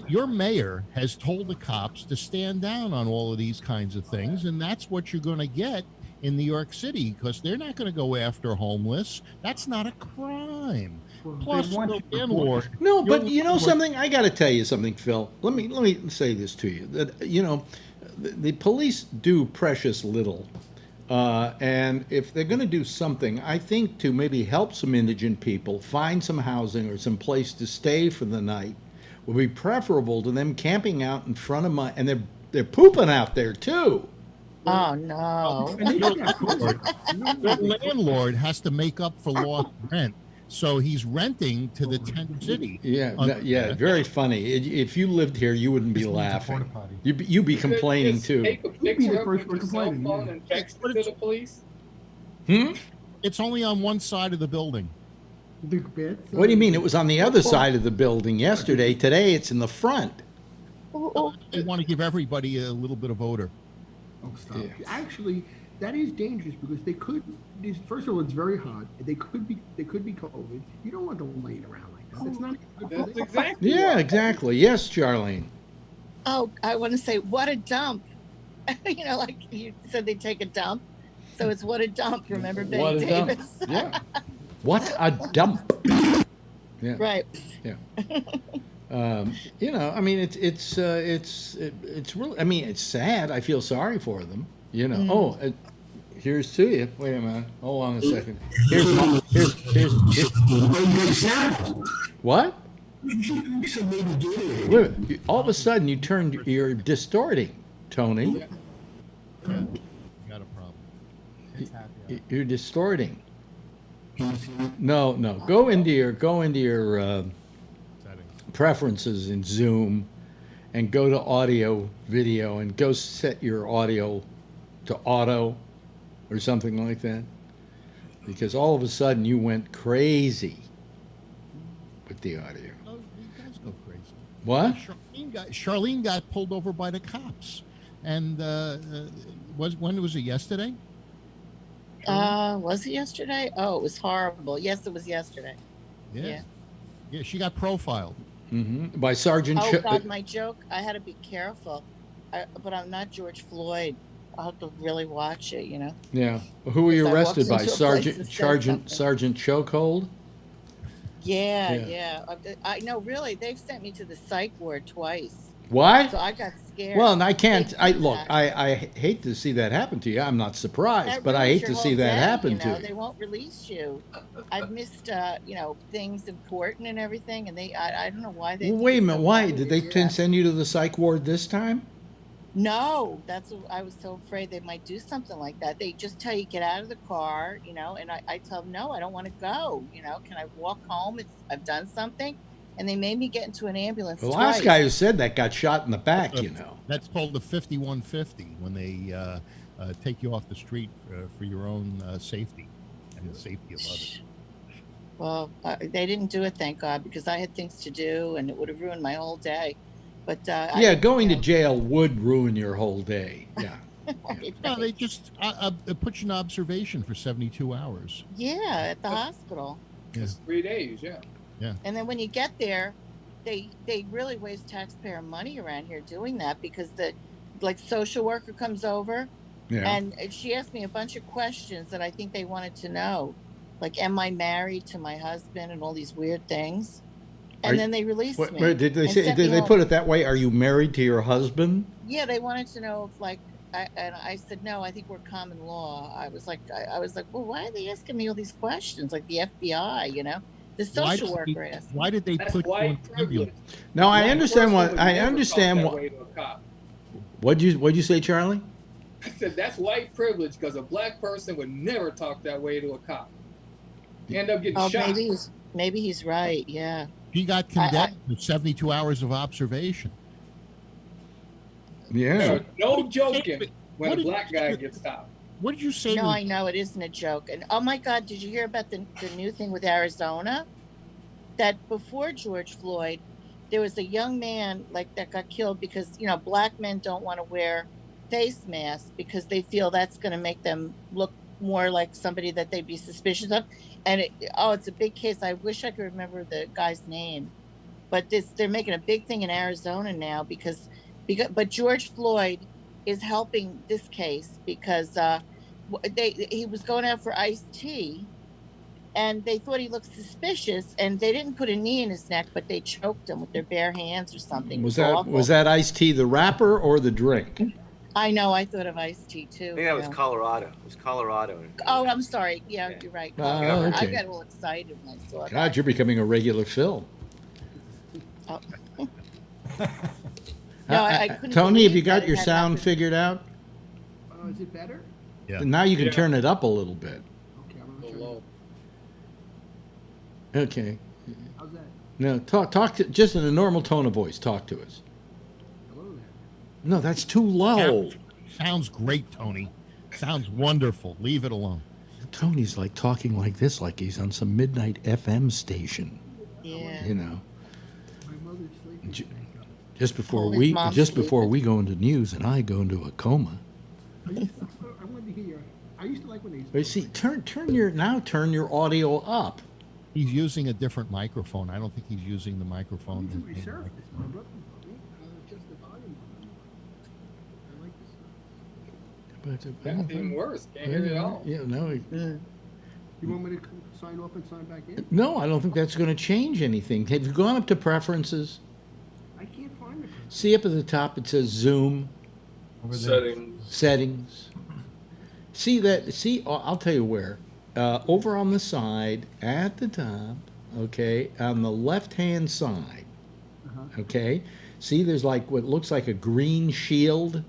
your mayor has told the cops to stand down on all of these kinds of things, and that's what you're going to get in New York City because they're not going to go after homeless. That's not a crime. Plus, the landlord. No, but you know something? I got to tell you something, Phil. Let me say this to you. That the police do precious little. And if they're going to do something, I think to maybe help some indigent people find some housing or some place to stay for the night would be preferable to them camping out in front of and they're pooping out there too. Oh no! The landlord has to make up for lost rent, so he's renting to the tent city. Yeah, very funny. If you lived here, you wouldn't be laughing. You'd be complaining too. Take a picture of your cell phone and text it to the police. It's only on one side of the building. What do you mean? It was on the other side of the building yesterday. Today, it's in the front. They want to give everybody a little bit of odor. Oh, stop. Yeah. Actually, that is dangerous because they could. First of all, it's very hot. They could be COVID. You don't want them laying around like that. That's not good. That's exactly. Yeah, exactly. Yes, Charlene. Oh, I want to say, what a dump. Like you said, they take a dump. So it's what a dump. Remember Betty Davis? Dump. Yeah. What a dump. Yeah. Right. Yeah. I mean, it's really. I mean, it's sad. I feel sorry for them. Oh, here's to you. Wait a minute. Hold on a second. Here's. What? Wait a minute. All of a sudden, you're distorting, Tony. Yeah. You got a problem. You're distorting. No. Go into your preferences in Zoom and go to audio video and go set your audio to auto or something like that, because all of a sudden you went crazy with the audio. Oh, you guys go crazy. What? Charlene got pulled over by the cops, and when was it, yesterday? Was it yesterday? Oh, it was horrible. Yes, it was yesterday. Yeah, she got profiled. Mm-hmm. By Sergeant. Oh God, my joke. I had to be careful, but I'm not George Floyd. I'll have to really watch it. Yeah. Who were you arrested by? Sergeant Chokehold? Yeah. I know. Really, they've sent me to the psych ward twice. What? So I got scared. Well, and I can't. I hate to see that happen to you. I'm not surprised, but I hate to see that happen to you. They won't release you. I've missed, things important and everything, and I don't know why they. Well, wait a minute. Why did they send you to the psych ward this time? No, that's what I was so afraid they might do something like that. They just tell you get out of the car, and I tell them no, I don't want to go. Can I walk home? I've done something. And they made me get into an ambulance. The last guy who said that got shot in the back, That's called the 5150 when they take you off the street for your own safety and the safety of others. Well, they didn't do it, thank God, because I had things to do and it would have ruined my whole day. But going to jail would ruin your whole day. Yeah. No, they just put you in observation for 72 hours. Yeah, at the hospital. It's 3 days, yeah. Yeah. And then when you get there, they really waste taxpayer money around here doing that, because the social worker comes over and she asked me a bunch of questions that I think they wanted to know. like, am I married to my husband and all these weird things. And then they released me. Did they say? Did they put it that way? Are you married to your husband? Yeah, they wanted to know if, like, and I said no. I think we're common law. I was like, well, why are they asking me all these questions? Like the FBI, you know, the social worker asked. Why did they put you on ambulance? No, I understand what I understand. What'd you say, Charlie? I said that's white privilege because a black person would never talk that way to a cop. End up getting shot. Maybe he's right. Yeah. He got condemned to 72 hours of observation. Yeah. No joking when a black guy gets stopped. What did you say? No, I know it isn't a joke. And oh my God, did you hear about the new thing with Arizona? That before George Floyd, there was a young man like that got killed because, you know, black men don't want to wear face masks because they feel that's going to make them look more like somebody that they'd be suspicious of. And it's a big case. I wish I could remember the guy's name, but they're making a big thing in Arizona now because George Floyd is helping this case because he was going out for iced tea, and they thought he looked suspicious, and they didn't put a knee in his neck, but they choked him with their bare hands or something. Was that iced tea the wrapper or the drink? I know. I thought of iced tea too. I think that was Colorado. It was Colorado. Oh, I'm sorry. Yeah, you're right. Okay. I got all excited when I saw that. God, you're becoming a regular Phil. Oh. No, I couldn't. Tony, have you got your sound figured out? Is it better? Yeah. Now you can turn it up a little bit. Okay, I'm gonna turn it. Okay. How's that? No, talk to just in a normal tone of voice. Talk to us. Hello there. No, that's too low. Sounds great, Tony. Sounds wonderful. Leave it alone. Tony's like talking like this, like he's on some midnight FM station. Yeah. You know. My mother's sleeping. Just before we go into news and I go into a coma. I wanted to hear. I used to like when they. But see, turn your audio up. He's using a different microphone. I don't think he's using the microphone. These are my surface. My brother just the volume. I like this. That's even worse. Can't hear it at all. Yeah, no. You want me to sign off and sign back in? No, I don't think that's going to change anything. Have you gone up to preferences? I can't find it. See up at the top, it says Zoom. Settings. See, I'll tell you where. Over on the side, at the top, okay, on the left-hand side, okay, see there's like what looks like a green shield?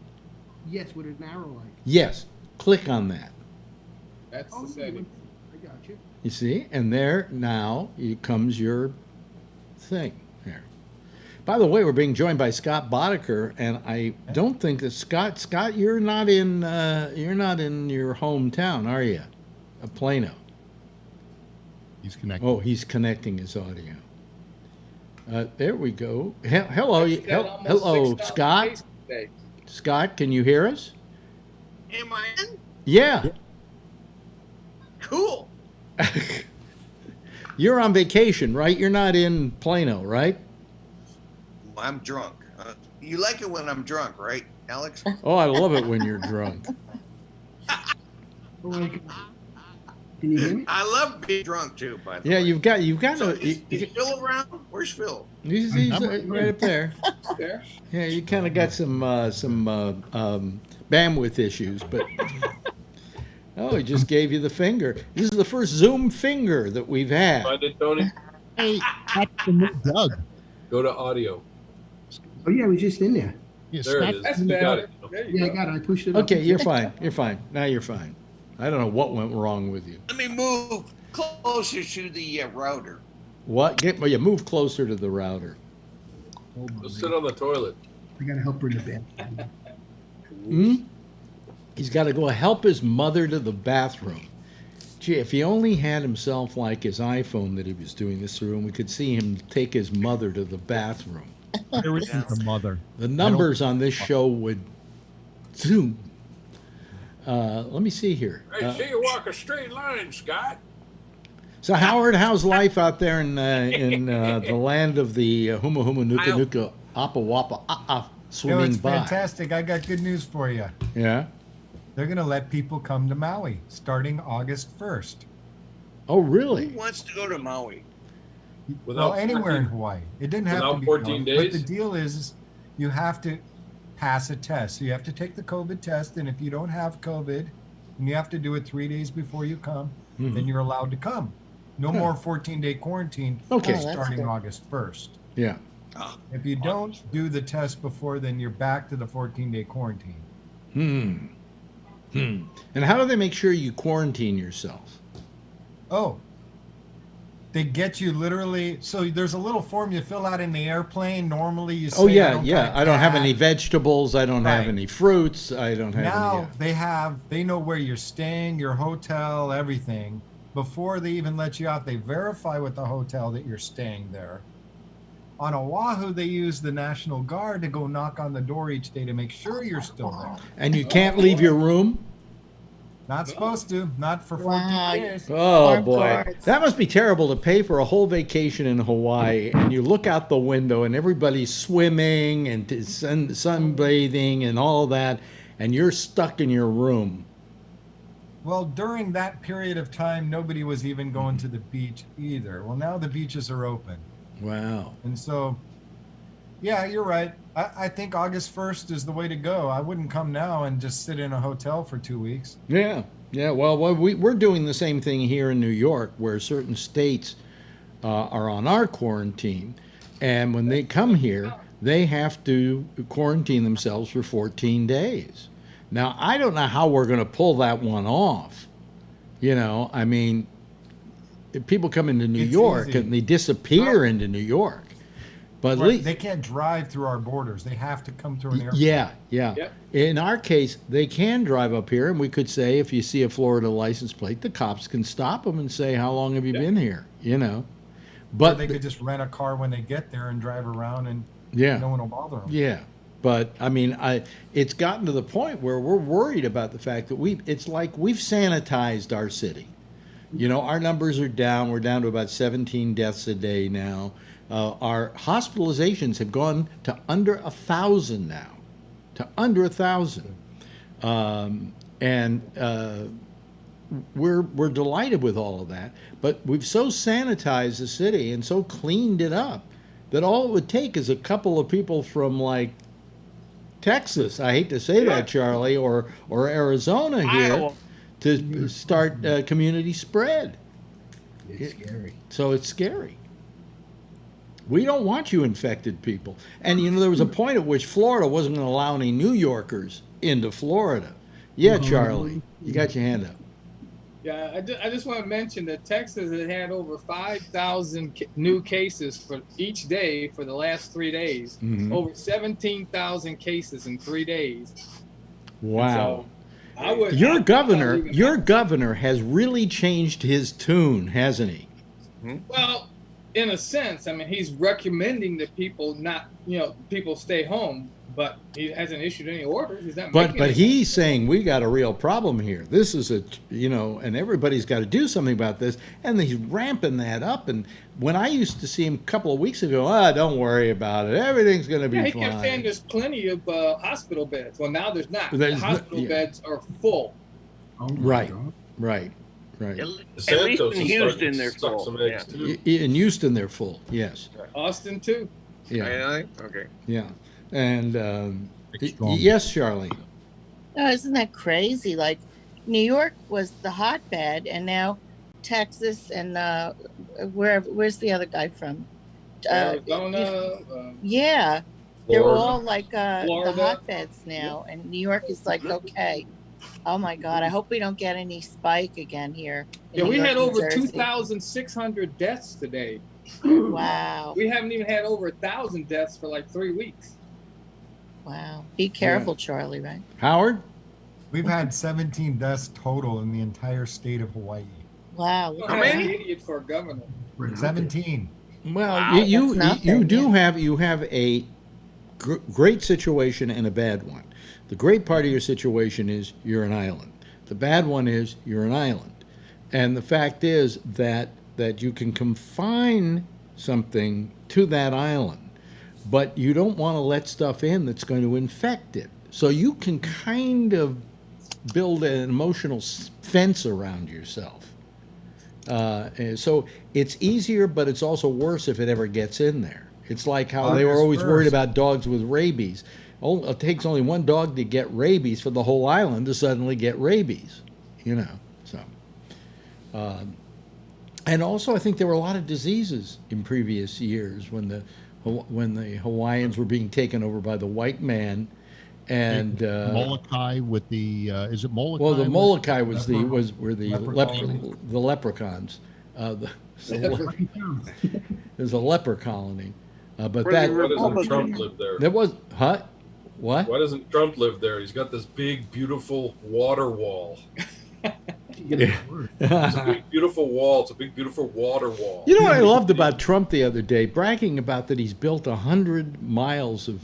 Yes, with an arrow light. Yes, click on that. That's the setting. I got you. You see? And there, now, comes your thing there. By the way, we're being joined by Scott Boddicker, and I don't think that Scott, you're not in your hometown, are you? Of Plano. He's connecting. Oh, he's connecting his audio. There we go. Hello, Scott. Scott, can you hear us? Am I in? Yeah. Cool. You're on vacation, right? You're not in Plano, right? Well, I'm drunk. You like it when I'm drunk, right, Alex? Oh, I love it when you're drunk. Can you hear me? I love being drunk too. By the way. Yeah, you've got So to. is Phil around? Where's Phil? He's right up there. There. Yeah, you kind of got some bandwidth issues, but oh, he just gave you the finger. This is the first Zoom finger that we've had. Find it, Tony. Hey, that's the new Doug. Go to audio. Oh yeah, I was just in there. Yeah, There it is. That's You bad. got it. Yeah, I got it. I pushed it up. Okay, you're fine. You're fine. Now you're fine. I don't know what went wrong with you. Let me move closer to the router. What? You move closer to the router. Go sit on the toilet. I gotta help her to bed. He's got to go help his mother to the bathroom. Gee, if he only had himself like his iPhone that he was doing this through, and we could see him take his mother to the bathroom. There isn't a mother. The numbers on this show would zoom. Let me see here. I see you walk a straight line, Scott. So Howard, how's life out there in the land of the Huma Huma Nuka Nuka Appa Wappa swimming it's by? fantastic. I got good news for you. Yeah. They're going to let people come to Maui starting August 1st. Oh, Who really? wants to go to Maui? Well, Without anywhere in 14 Hawaii. It didn't have to without be 14 Maui, But days? the deal is you have to pass a test. So you have to take the COVID test, and if you don't have COVID, and you have to do it 3 days before you come, then you're allowed to come. No more 14-day quarantine Okay. Oh, that's starting good. August 1st. Yeah. If you don't do the test before, then you're back to the 14-day quarantine. And how do they make sure you quarantine yourself? Oh, they get you literally. So there's a little form you fill out in the airplane. Normally, you say, Oh, I yeah, don't yeah. got I don't have cat. any vegetables. I don't have Right. any fruits. I don't have Now any. they know where you're staying, your hotel, everything. Before they even let you out, they verify with the hotel that you're staying there. On Oahu, they use the National Guard to go knock on the door each day to make sure you're still there. And you can't leave your room? Not supposed to, not for 14 Wow. days. Oh, Armed boy. guards. That must be terrible to pay for a whole vacation in Hawaii, and you look out the window and everybody's swimming and sunbathing and all that, and you're stuck in your room. Well, during that period of time, nobody was even going to the beach either. Well, now the beaches are open. Wow. And so, yeah, you're right. I think August 1st is the way to go. I wouldn't come now and just sit in a hotel for 2 weeks. Yeah, yeah. Well, we're doing the same thing here in New York, where certain states are on our quarantine, and when they come here, they have to quarantine themselves for 14 days. Now, I don't know how we're going to pull that one off. You know, I mean, if people come into New It's York easy. and they disappear into New York. But at Right, least they can't drive through our borders. They have to come through an airport. yeah, yeah. Yep. In our case, they can drive up here, and we could say, if you see a Florida license plate, the cops can stop them and say, "How long have you been here?" You know. Or But they could just rent a car when they get there and drive around, and yeah, no one will bother them. yeah. But I mean, it's gotten to the point where we're worried about the fact that it's like we've sanitized our city. You know, our numbers are down. We're down to about 17 deaths a day now. Our hospitalizations have gone to under 1,000 now, to under 1,000, and we're delighted with all of that. But we've so sanitized the city and so cleaned it up that all it would take is a couple of people from like Texas. I hate to say that, Charlie, or Arizona here Iowa. to start community spread. It's scary. So it's scary. We don't want you infected people. And, you know, there was a point at which Florida wasn't going to allow any New Yorkers into Florida. Yeah, Charlie, you got your hand up. Yeah, I just want to mention that Texas has had over 5,000 new cases for each day for the last 3 days. Mhm. Over 17,000 cases in 3 days. Wow. So I would. Your I- I governor, don't even your have- governor has really changed his tune, hasn't he? Well, in a sense, I mean, he's recommending that people people stay home, but he hasn't issued any orders. He's not. But making any- he's saying we got a real problem here. This is and everybody's got to do something about this. And he's ramping that up. And when I used to see him a couple of weeks ago, don't worry about it. Everything's going to be Yeah, he kept saying fine. there's plenty of hospital beds. Well, now there's not. There's the no- hospital yeah. beds are full. Oh my Right, God. right, right. At least DeSantis in is Houston, starting to they're suck full. some Yeah. eggs, too. In Houston, they're full. Yes. Austin too. Yeah. Really? Okay. Yeah. And Strong. yes, Charlie. Oh, isn't that crazy? Like, New York was the hotbed, and now Texas and where's the other guy from? Arizona. Yeah, they're Florida. all like the Florida. hotbeds now, and New York is like, okay. Oh my God, I hope we don't get any spike again here. in Yeah, New we York, had New over Jersey. 2,600 deaths today. Wow, We haven't even had over 1,000 deaths for like 3 weeks. wow. Be careful, Charlie. Right? Howard? We've had 17 deaths total in the entire state of Hawaii. Wow. You look don't at have that. an idiot for a governor. Right out there. 17. Well, Wow, you that's you nothing, do yeah. you have a great situation and a bad one. The great part of your situation is you're an island. The bad one is you're an island. And the fact is that you can confine something to that island, but you don't want to let stuff in that's going to infect it. So you can kind of build an emotional fence around yourself. And so it's easier, but it's also worse if it ever gets in there. It's like how Oh, they were it's always worried worse. about dogs with rabies. It takes only one dog to get rabies for the whole island to suddenly get rabies, you know. So, and also I think there were a lot of diseases in previous years when the Hawaiians were being taken over by the white man, and Molokai with the is it Molokai? well, the Molokai were the Leper leprechauns. There's a leper colony, but Where that the Why doesn't Republicans- Trump live there? that was what? Why doesn't Trump live there? He's got this big, beautiful water wall. It's a big, beautiful wall. It's a big, beautiful water wall. You know what I loved about Trump the other day, bragging about that he's built 100 miles of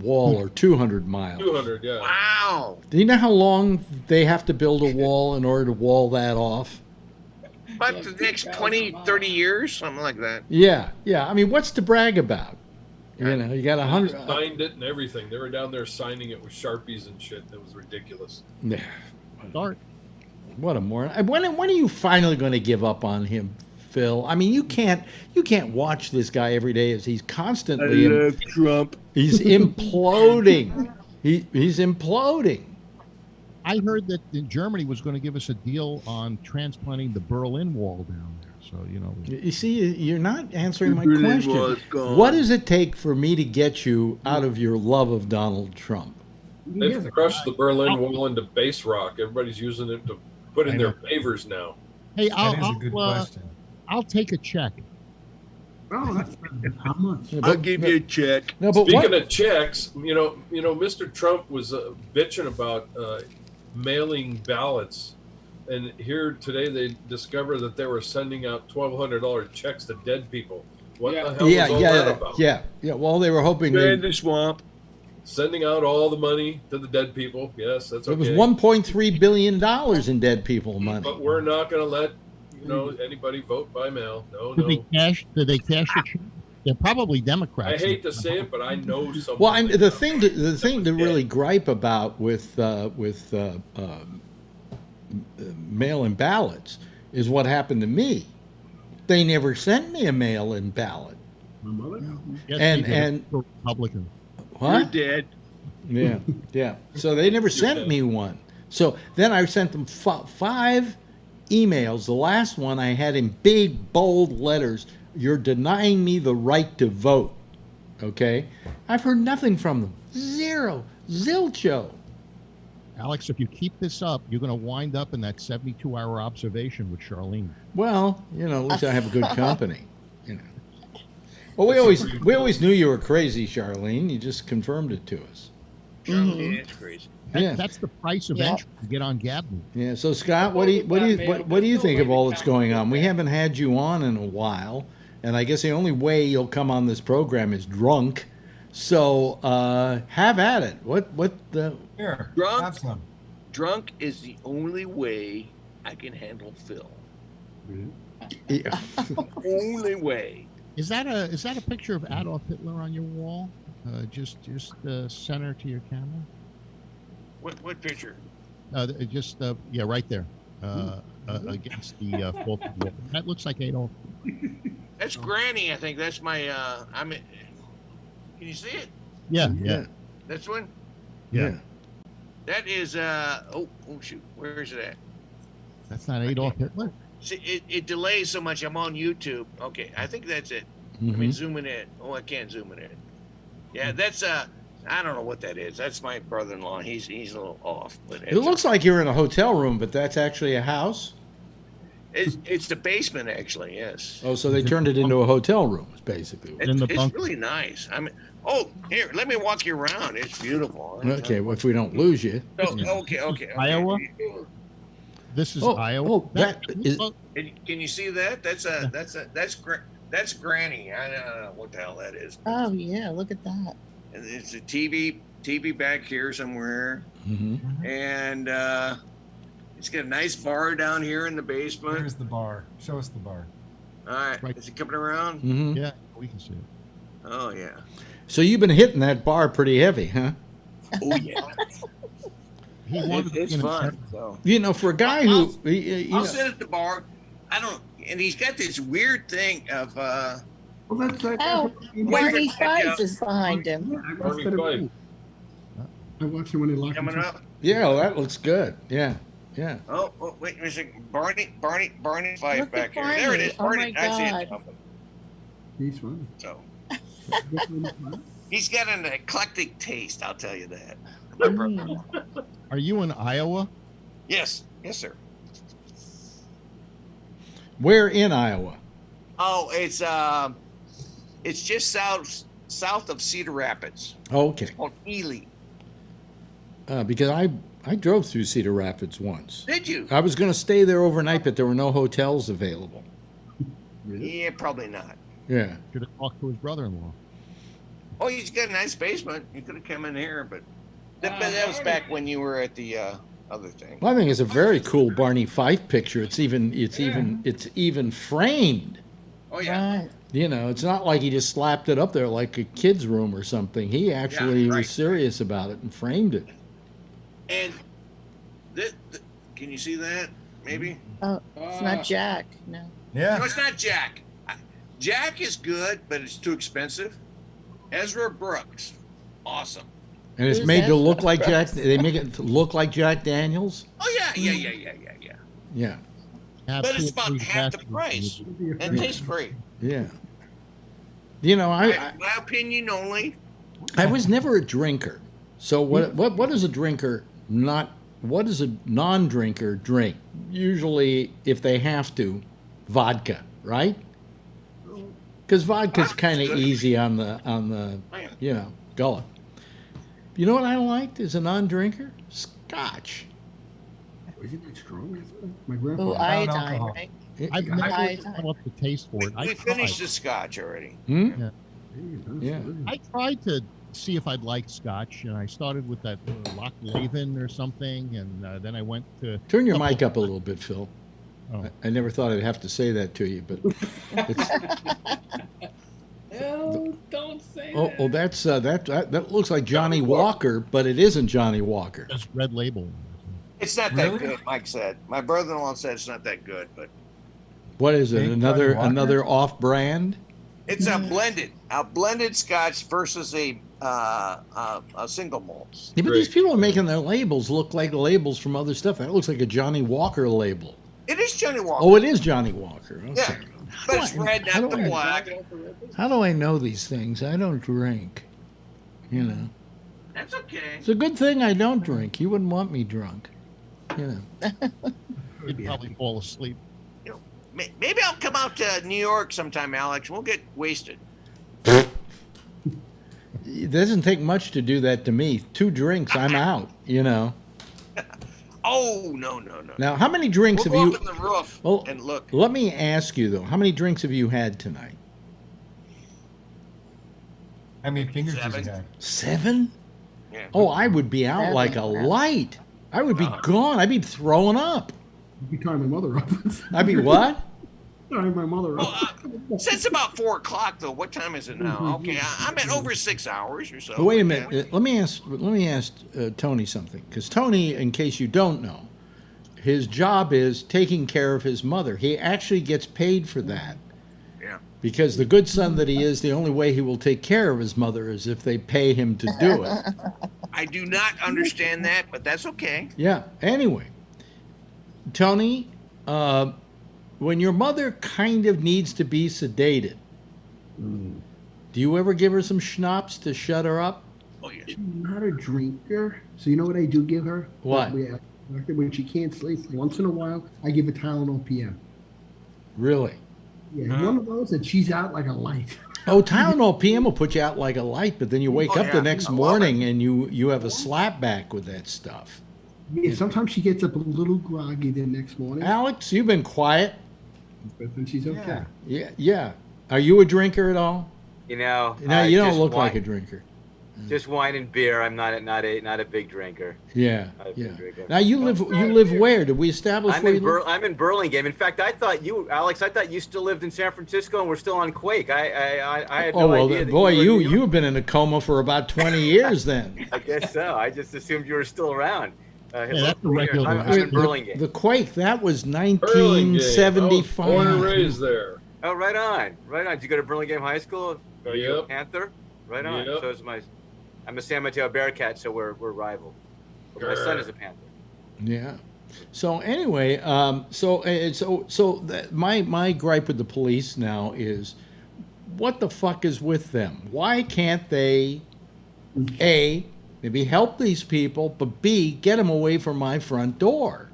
wall or 200 miles. 200, yeah. Wow. Do you know how long they have to build a wall in order to wall that off? But the next 20, 30 years, something like that. Yeah, yeah. I mean, what's to brag about? You know, you got They 100. signed it and everything. They were down there signing it with Sharpies and shit. It was ridiculous. Yeah. Start. What a moron! When are you finally going to give up on him, Phil? I mean, you can't watch this guy every day as he's constantly. Trump. He's imploding. He's imploding. I heard that Germany was going to give us a deal on transplanting the Berlin Wall down there. So, you know. You see, you're not answering my Berlin question. Wall is gone. What does it take for me to get you out of your love of Donald Trump? They've crushed the Berlin Wall into base rock. Everybody's using it to put in their pavers now. Hey, That is a good question. I'll take a check. Oh, that's how much? Yeah, I'll give you a check. No, but Speaking what? of checks, you know, Mr. Trump was bitching about mailing ballots, and here today they discovered that they were sending out $1,200 checks to dead people. What the hell Yeah, was all that about? yeah. Well, they were hoping They're in they, the swamp. Sending out all the money to the dead people. Yes, that's okay. it was $1.3 billion in dead people money. But we're not going to let anybody vote by mail. No, Did no. they cash the check? They're probably Democrats. I hate to say it, but I know someone. Well, and the thing to really gripe about with mail-in ballots is what happened to me. They never sent me a mail-in ballot. My mother? Yes, and- they did. and- Republican. What? You're dead. Yeah, yeah. So they never sent me one. So then I sent them 5 emails. The last one I had in big, bold letters. You're denying me the right to vote. Okay? I've heard nothing from them. Zero. Zilcho. Alex, if you keep this up, you're going to wind up in that 72-hour observation with Charlene. Well, at least I have a good company. Well, we always knew you were crazy, Charlene. You just confirmed it to us. Yeah, it's crazy. Yeah. That's the price of Yeah. entry to get on Gabney. Yeah. So Scott, what do you think of all that's going on? We haven't had you on in a while, and I guess the only way you'll come on this program is drunk. So have at it. What the? Here, Drunk? have some. Drunk is the only way I can handle Phil. Yeah. Only way. Is that a picture of Adolf Hitler on your wall? Just center to your camera. What picture? Yeah, right there. Against the fourth wall. That looks like Adolf. That's Granny, I think. That's my. Can you see it? Yeah. This one? Yeah. That is. Oh shoot. Where is it at? That's not Adolf Hitler. See, it delays so much. I'm on YouTube. Okay, I think that's it. I mean, zooming in. Oh, I can't zoom it in. Yeah, that's I don't know what that is. That's my brother-in-law. He's a little off. But It looks like you're in a hotel room, but that's actually a house. It's the basement, actually. Yes. Oh, so they turned it into a hotel room, basically. It's really nice. I mean, here, let me walk you around. It's beautiful. Okay, well, if we don't lose you. Okay. Iowa? This is Iowa. Oh, that is. Can you see that? That's Granny. I don't know what the hell that is. Oh yeah, look at that. And it's a TV back here somewhere, and it's got a nice bar down here in the basement. Here's the bar. Show us the bar. All right. Is it coming around? Mm-hmm. Yeah, we can see it. Oh yeah. So you've been hitting that bar pretty heavy, huh? Oh yeah. He wanted It's fun. So. For a guy who, I'll sit at the bar. I don't. And he's got this weird thing of. Well, that's like. Oh, Barney Fife is behind him. Yeah, I watched Barney that Fife. again. I watched it when they locked him Coming up. up. Yeah, well, that looks good. Yeah, yeah. Oh, wait a second. Barney Fife Look back at here. There it is. Barney. Barney. Oh, my I see it. God. He's funny. So he's got an eclectic taste. I'll tell you that. Are you in Iowa? Yes, sir. Where in Iowa? Oh, it's just south of Cedar Rapids. Okay. It's called Ely. Because I drove through Cedar Rapids once. Did you? I was going to stay there overnight, but there were no hotels available. Yeah, probably not. Yeah. Should have talked to his brother-in-law. Oh, he's got a nice basement. You could have come in here, but that was back when you were at the other thing. Well, I think it's a very cool Barney Fife picture. It's even framed. Oh yeah. Right. You know, it's not like he just slapped it up there like a kid's room or something. He actually was serious about it and framed it. And can you see that? Maybe. Oh, it's not Jack. No. No, it's not Jack. Jack is good, but it's too expensive. Ezra Brooks, awesome. And it's Who's made to Ezra look like Jack. Brooks? They make it to look like Jack Daniels. Oh yeah. Yeah. But it's about half the price and tastes great. Yeah. You know, My opinion only. I was never a drinker. So what is a drinker not? What does a non-drinker drink? Usually, if they have to, vodka, right? Because vodka's kind of easy on the gullet. You know what I liked as a non-drinker? Scotch. Isn't it strong? My Oh, grandpa. iodine, right? I've The never iodine. come up the taste for it. We finished the scotch already. Hmm? Yeah. I tried to see if I'd like Scotch, and I started with that Loch Levin or something, and then I went to. Turn your mic up a little bit, Phil. Oh. I never thought I'd have to say that to you, but it's, No, don't say oh, that. that looks like Johnny Walker, but it isn't Johnny Walker. Just Red Label. It's not that good, Mike said. My brother-in-law said it's not that good, but What is it? Big Another Johnny Walker? another off-brand? it's a blended Scotch versus a single malt. Yeah, but these Great. people are making their labels look like labels from other stuff. That looks like a Johnny Walker label. It is Johnny Walker. Oh, it is Johnny Walker. Okay. Yeah, but it's red, how not do the I- black. How do I know these things? I don't drink. You know, That's okay. it's a good thing I don't drink. You wouldn't want me drunk. You know. You'd probably fall asleep. You know, maybe I'll come out to New York sometime, Alex. We'll get wasted. It doesn't take much to do that to me. 2 drinks, I'm out. You know. Oh no. Now, how many drinks We'll have go you? up on the roof Well, and look. Let me ask you though. How many drinks have you had tonight? How many fingers does he 7. have? 7? Yeah. Oh, I would be out like a light. I would be gone. I'd be throwing up. You tying my mother up. I'd be what? Tying my mother Well, up. since about 4 o'clock though. What time is it now? Okay, I'm at over 6 hours or so. But wait a Okay. minute. Let me ask Tony something. Because Tony, in case you don't know, his job is taking care of his mother. He actually gets paid for that. Yeah. Because the good son that he is, the only way he will take care of his mother is if they pay him to do it. I do not understand that, but that's okay. Yeah. Anyway, Tony, when your mother kind of needs to be sedated, do you ever give her some schnapps to shut her up? Oh yeah. She's not a drinker. So you know what I do give her? What? When she can't sleep, once in a while, I give her Tylenol PM. Really? Yeah, one of those that she's out like a light. Oh, Tylenol PM will put you out like a light, but then you wake Oh, up yeah. the next I love morning and you have a slap back with that stuff. Yeah, sometimes she gets up a little groggy the next morning, Alex, you've been quiet. but then she's okay. Yeah. Yeah. Are you a drinker at all? You know, No, you don't just look like a wine- drinker. Just wine and beer. I'm not a big drinker. Yeah, I've yeah. been drinking. Now you live where? Did we establish I'm where in you live? I'm in Burlingame. In fact, I thought Alex, I thought you still lived in San Francisco and we're still on Quake. I had Oh no well, idea. That boy, you you've been in a coma for about 20 years then. I guess so. I just assumed you were still around. that's a regular. I'm in Burlingame. The quake, that was Burlingame. 1975. Born and raised there. Oh, right on. Did you go to Burlingame High School? Are you a Yep. Panther? Right on. Yep. So is I'm a San Mateo Bearcat, so we're rivals. But my son is a Panther. Yeah. So anyway, my gripe with the police now is, what the fuck is with them? Why can't they, A, maybe help these people, but B, get them away from my front door?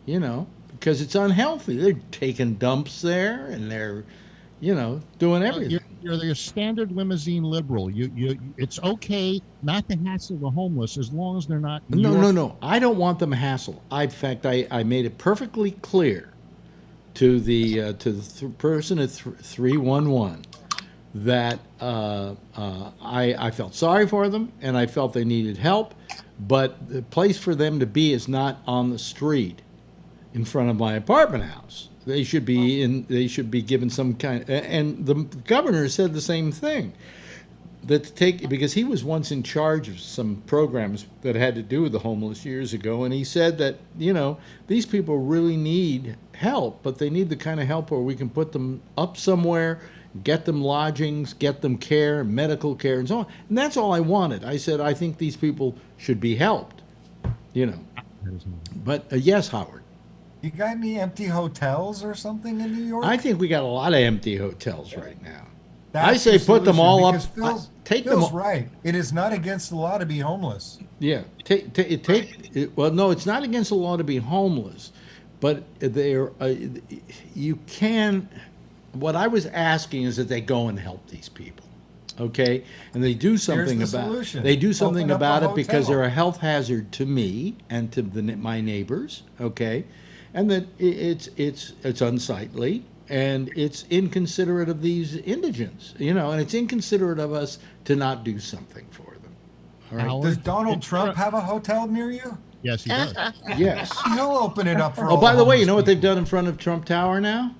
You know, because it's unhealthy. They're taking dumps there, and they're, doing everything. You're your standard limousine liberal. It's okay not to hassle the homeless as long as they're not. No. I don't want them hassled. In fact, I made it perfectly clear to the person at 311 that I felt sorry for them and I felt they needed help, but the place for them to be is not on the street in front of my apartment house. They should be given some kind. And the governor said the same thing. Because he was once in charge of some programs that had to do with the homeless years ago, and he said that these people really need help, but they need the kind of help where we can put them up somewhere, get them lodgings, get them care, medical care, and so on. And that's all I wanted. I said I think these people should be helped. But yes, Howard. You got any empty hotels or something in New York? I think we got a lot of empty hotels right now. That's I say the put them all up. Phil's, Take Phil's them all. right. It is not against the law to be homeless. Yeah. Well, no, it's not against the law to be homeless, but you can. What I was asking is that they go and help these people, okay? And they do something about. Solution. They do something Open up about a it because hotel. they're a health hazard to me and to my neighbors, okay? And that it's unsightly. And it's inconsiderate of these indigents, and it's inconsiderate of us to not do something for them. All right? Does Donald Trump have a hotel near you? Yes, he does. Yes. He'll open it up for Oh, all by the way, you homeless know what they've people. done in front of Trump Tower now?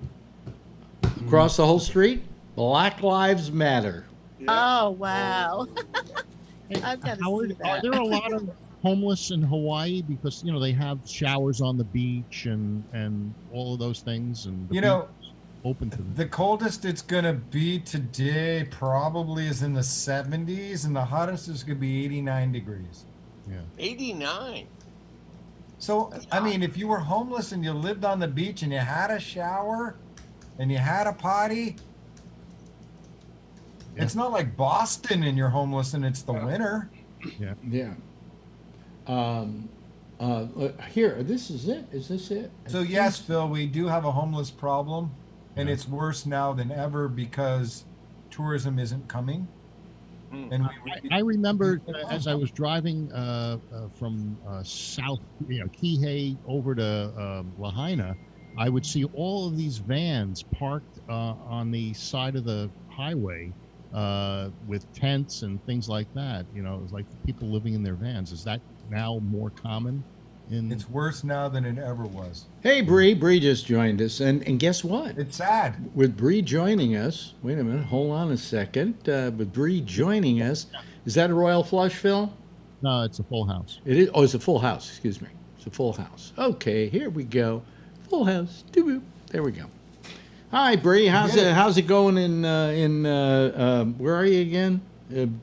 Across the whole street? Black Lives Matter. Oh, wow. I've got to see Howard, are that. there a lot of homeless in Hawaii because they have showers on the beach and all of those things, and the beach is open to them? The coldest it's gonna be today probably is in the 70s, and the hottest is gonna be 89 degrees. Yeah. 89. So I mean, if you were homeless and you lived on the beach and you had a shower and you had a potty, it's not like Boston and you're homeless and it's the winter. Yeah. Here, this is it. Is this it? So yes, Phil, we do have a homeless problem, and it's worse now than ever because tourism isn't coming. And I remember as I was driving from South, Kihei over to Lahaina, I would see all of these vans parked on the side of the highway with tents and things like that. It was like people living in their vans. Is that now more common? It's worse now than it ever was. Hey, Bree. Bree just joined us. And guess what? It's sad. With Bree joining us, wait a minute, hold on a second. With Bree joining us, is that a royal flush, Phil? No, it's a full house. It is. Oh, it's a full house. Excuse me. It's a full house. Okay, here we go. Full house. Doo-boo. There we go. Hi, Bree. How's it going in where are you again? I'm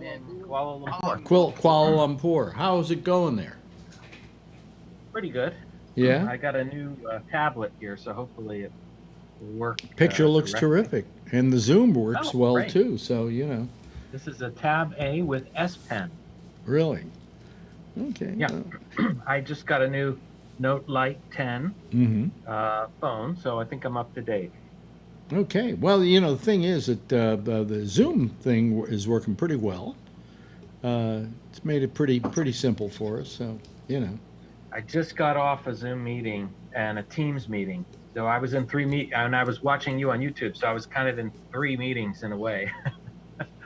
in Kuala Lumpur. Kuala Lumpur. How's it going there? Pretty good. Yeah. I got a new tablet here, so hopefully it will work. Picture looks correctly. terrific, and the Zoom works Oh, well great. too. So This is a Tab A with S Pen. Really. Okay. Yeah. I just got a new Note Lite 10 phone, so I think I'm up to date. Okay. Well, the thing is that the Zoom thing is working pretty well. It's made it pretty simple for us. So I just got off a Zoom meeting and a Teams meeting. So I was in and I was watching you on YouTube, so I was kind of in 3 meetings in a way.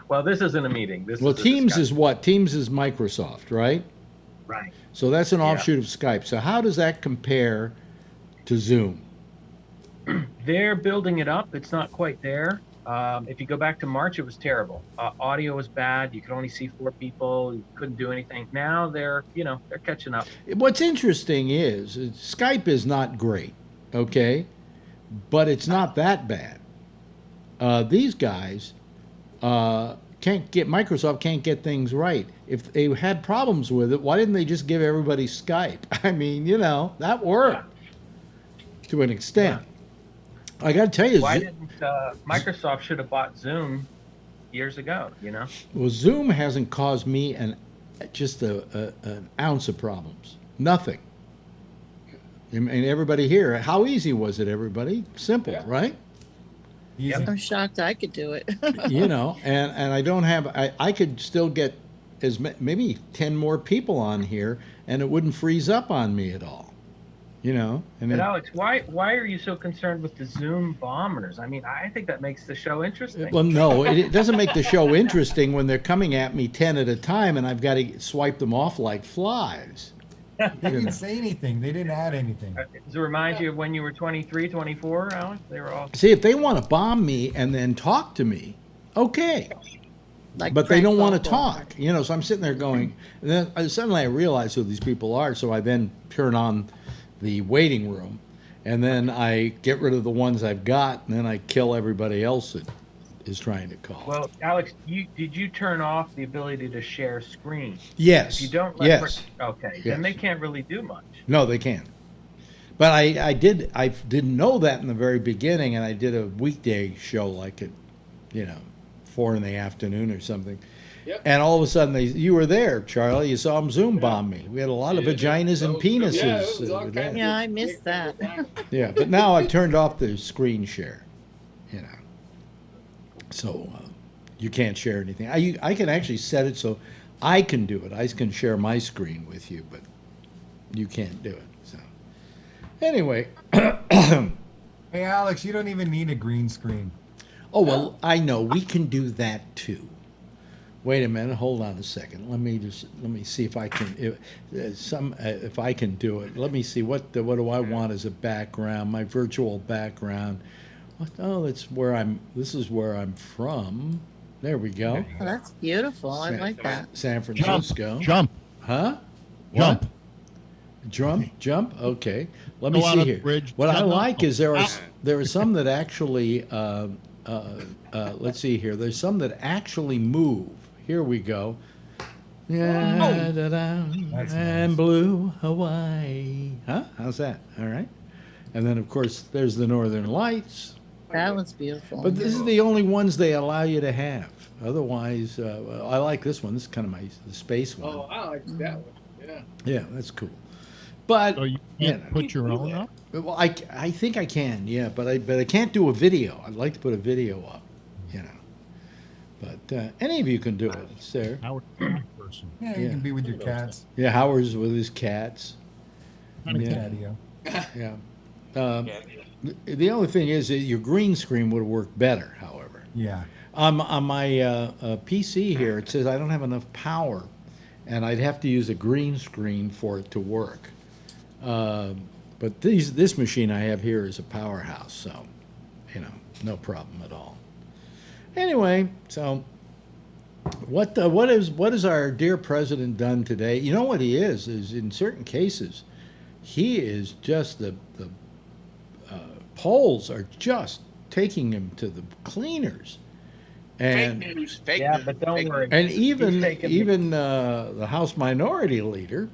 Well, this isn't a meeting. This is a Teams discussion. is what? Teams is Microsoft, right? Right. So that's an Yeah. offshoot of Skype. So how does that compare to Zoom? They're building it up. It's not quite there. If you go back to March, it was terrible. Audio was bad. You could only see 4 people. You couldn't do anything. Now they're catching up. What's interesting is Skype is not great, okay, but it's not that bad. These guys Microsoft can't get things right. If they had problems with it, why didn't they just give everybody Skype? I mean, that worked to an extent. I got to tell you, why didn't Microsoft should have bought Zoom years ago? Well, Zoom hasn't caused me just an ounce of problems. Nothing. And everybody here, how easy was it, everybody? Simple, right? I'm shocked I could do it. And I don't have, I could still get maybe 10 more people on here and it wouldn't freeze up on me at all. But Alex, why are you so concerned with the Zoom bombers? I mean, I think that makes the show interesting. Well, no, it doesn't make the show interesting when they're coming at me 10 at a time and I've got to swipe them off like flies. They didn't say anything. They didn't add anything. Does it remind you of when you were 23, 24, Alex? They were all... See, if they want to bomb me and then talk to me, okay. But they don't want to talk. So I'm sitting there going, and then suddenly I realize who these people are, so I then turn on the waiting room, and then I get rid of the ones I've got, and then I kill everybody else that is trying to call. Well, Alex, did you turn off the ability to share screen? Yes. If you don't okay, yes. Then they can't really do much. No, they can't. But I didn't know that in the very beginning, and I did a weekday show like at 4 in the afternoon or something. Yep. And all of a sudden, you were there, Charlie. You saw them Zoom bomb me. We had a lot of vaginas and penises. Yeah, I missed that. Yeah, but now I've turned off the screen share. So you can't share anything. I can actually set it so I can do it. I can share my screen with you, but you can't do it. So anyway. Hey, Alex, you don't even need a green screen. Oh, well, I know. We can do that too. Wait a minute. Hold on a second. Let me see if I can if I can do it. Let me see what do I want as a background? My virtual background. Oh, this is where I'm from. There we go. Oh, that's beautiful. I like that. San Francisco. Jump. Huh? Jump. What? Jump? Okay. Let me see here. Bridge, what I like is there are some that actually let's see here. There's some that actually move. Here we go. Yeah, and blue Hawaii. Huh? How's that? All right. And then, of course, there's the Northern Lights. That was beautiful. But this is the only ones they allow you to have. Otherwise, I like this one. This is kind of the space one. Oh, I like that one. Yeah. Yeah, that's cool. But so you can't put your own up? Well, I think I can, yeah, but I can't do a video. I'd like to put a video up, But any of you can do it. It's there. Howard, person. Yeah, you can be with your cats. Yeah, Howard's with his cats. Catio. Yeah. The only thing is that your green screen would work better, however. Yeah. On my PC here, it says I don't have enough power, and I'd have to use a green screen for it to work. But this machine I have here is a powerhouse, so, no problem at all. Anyway, so what has our dear president done today? You know what he is in certain cases, he is just the polls are just taking him to the cleaners. And, fake news. Fake yeah, news. but don't worry. And even the House Minority Leader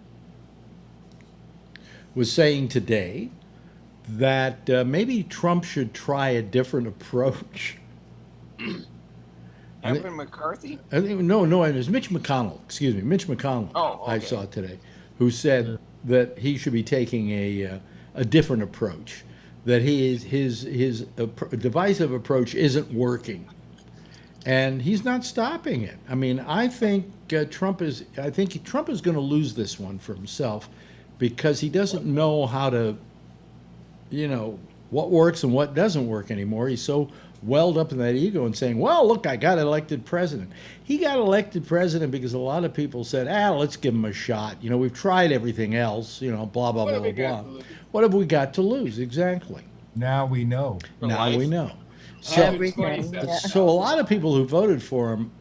was saying today that maybe Trump should try a different approach. Kevin McCarthy? I think, no, it was Mitch McConnell. Excuse me, Mitch McConnell. Oh, okay. I saw today, who said that he should be taking a different approach. That his divisive approach isn't working, and he's not stopping it. I mean, I think Trump is going to lose this one for himself, because he doesn't know how to, what works and what doesn't work anymore. He's so welled up in that ego and saying, well, look, I got elected president. He got elected president because a lot of people said, let's give him a shot. We've tried everything else, blah, blah, blah, blah, blah. What have we got to lose? Exactly. Now we know. Now we know. Everything. Yeah. So a lot of people who voted for him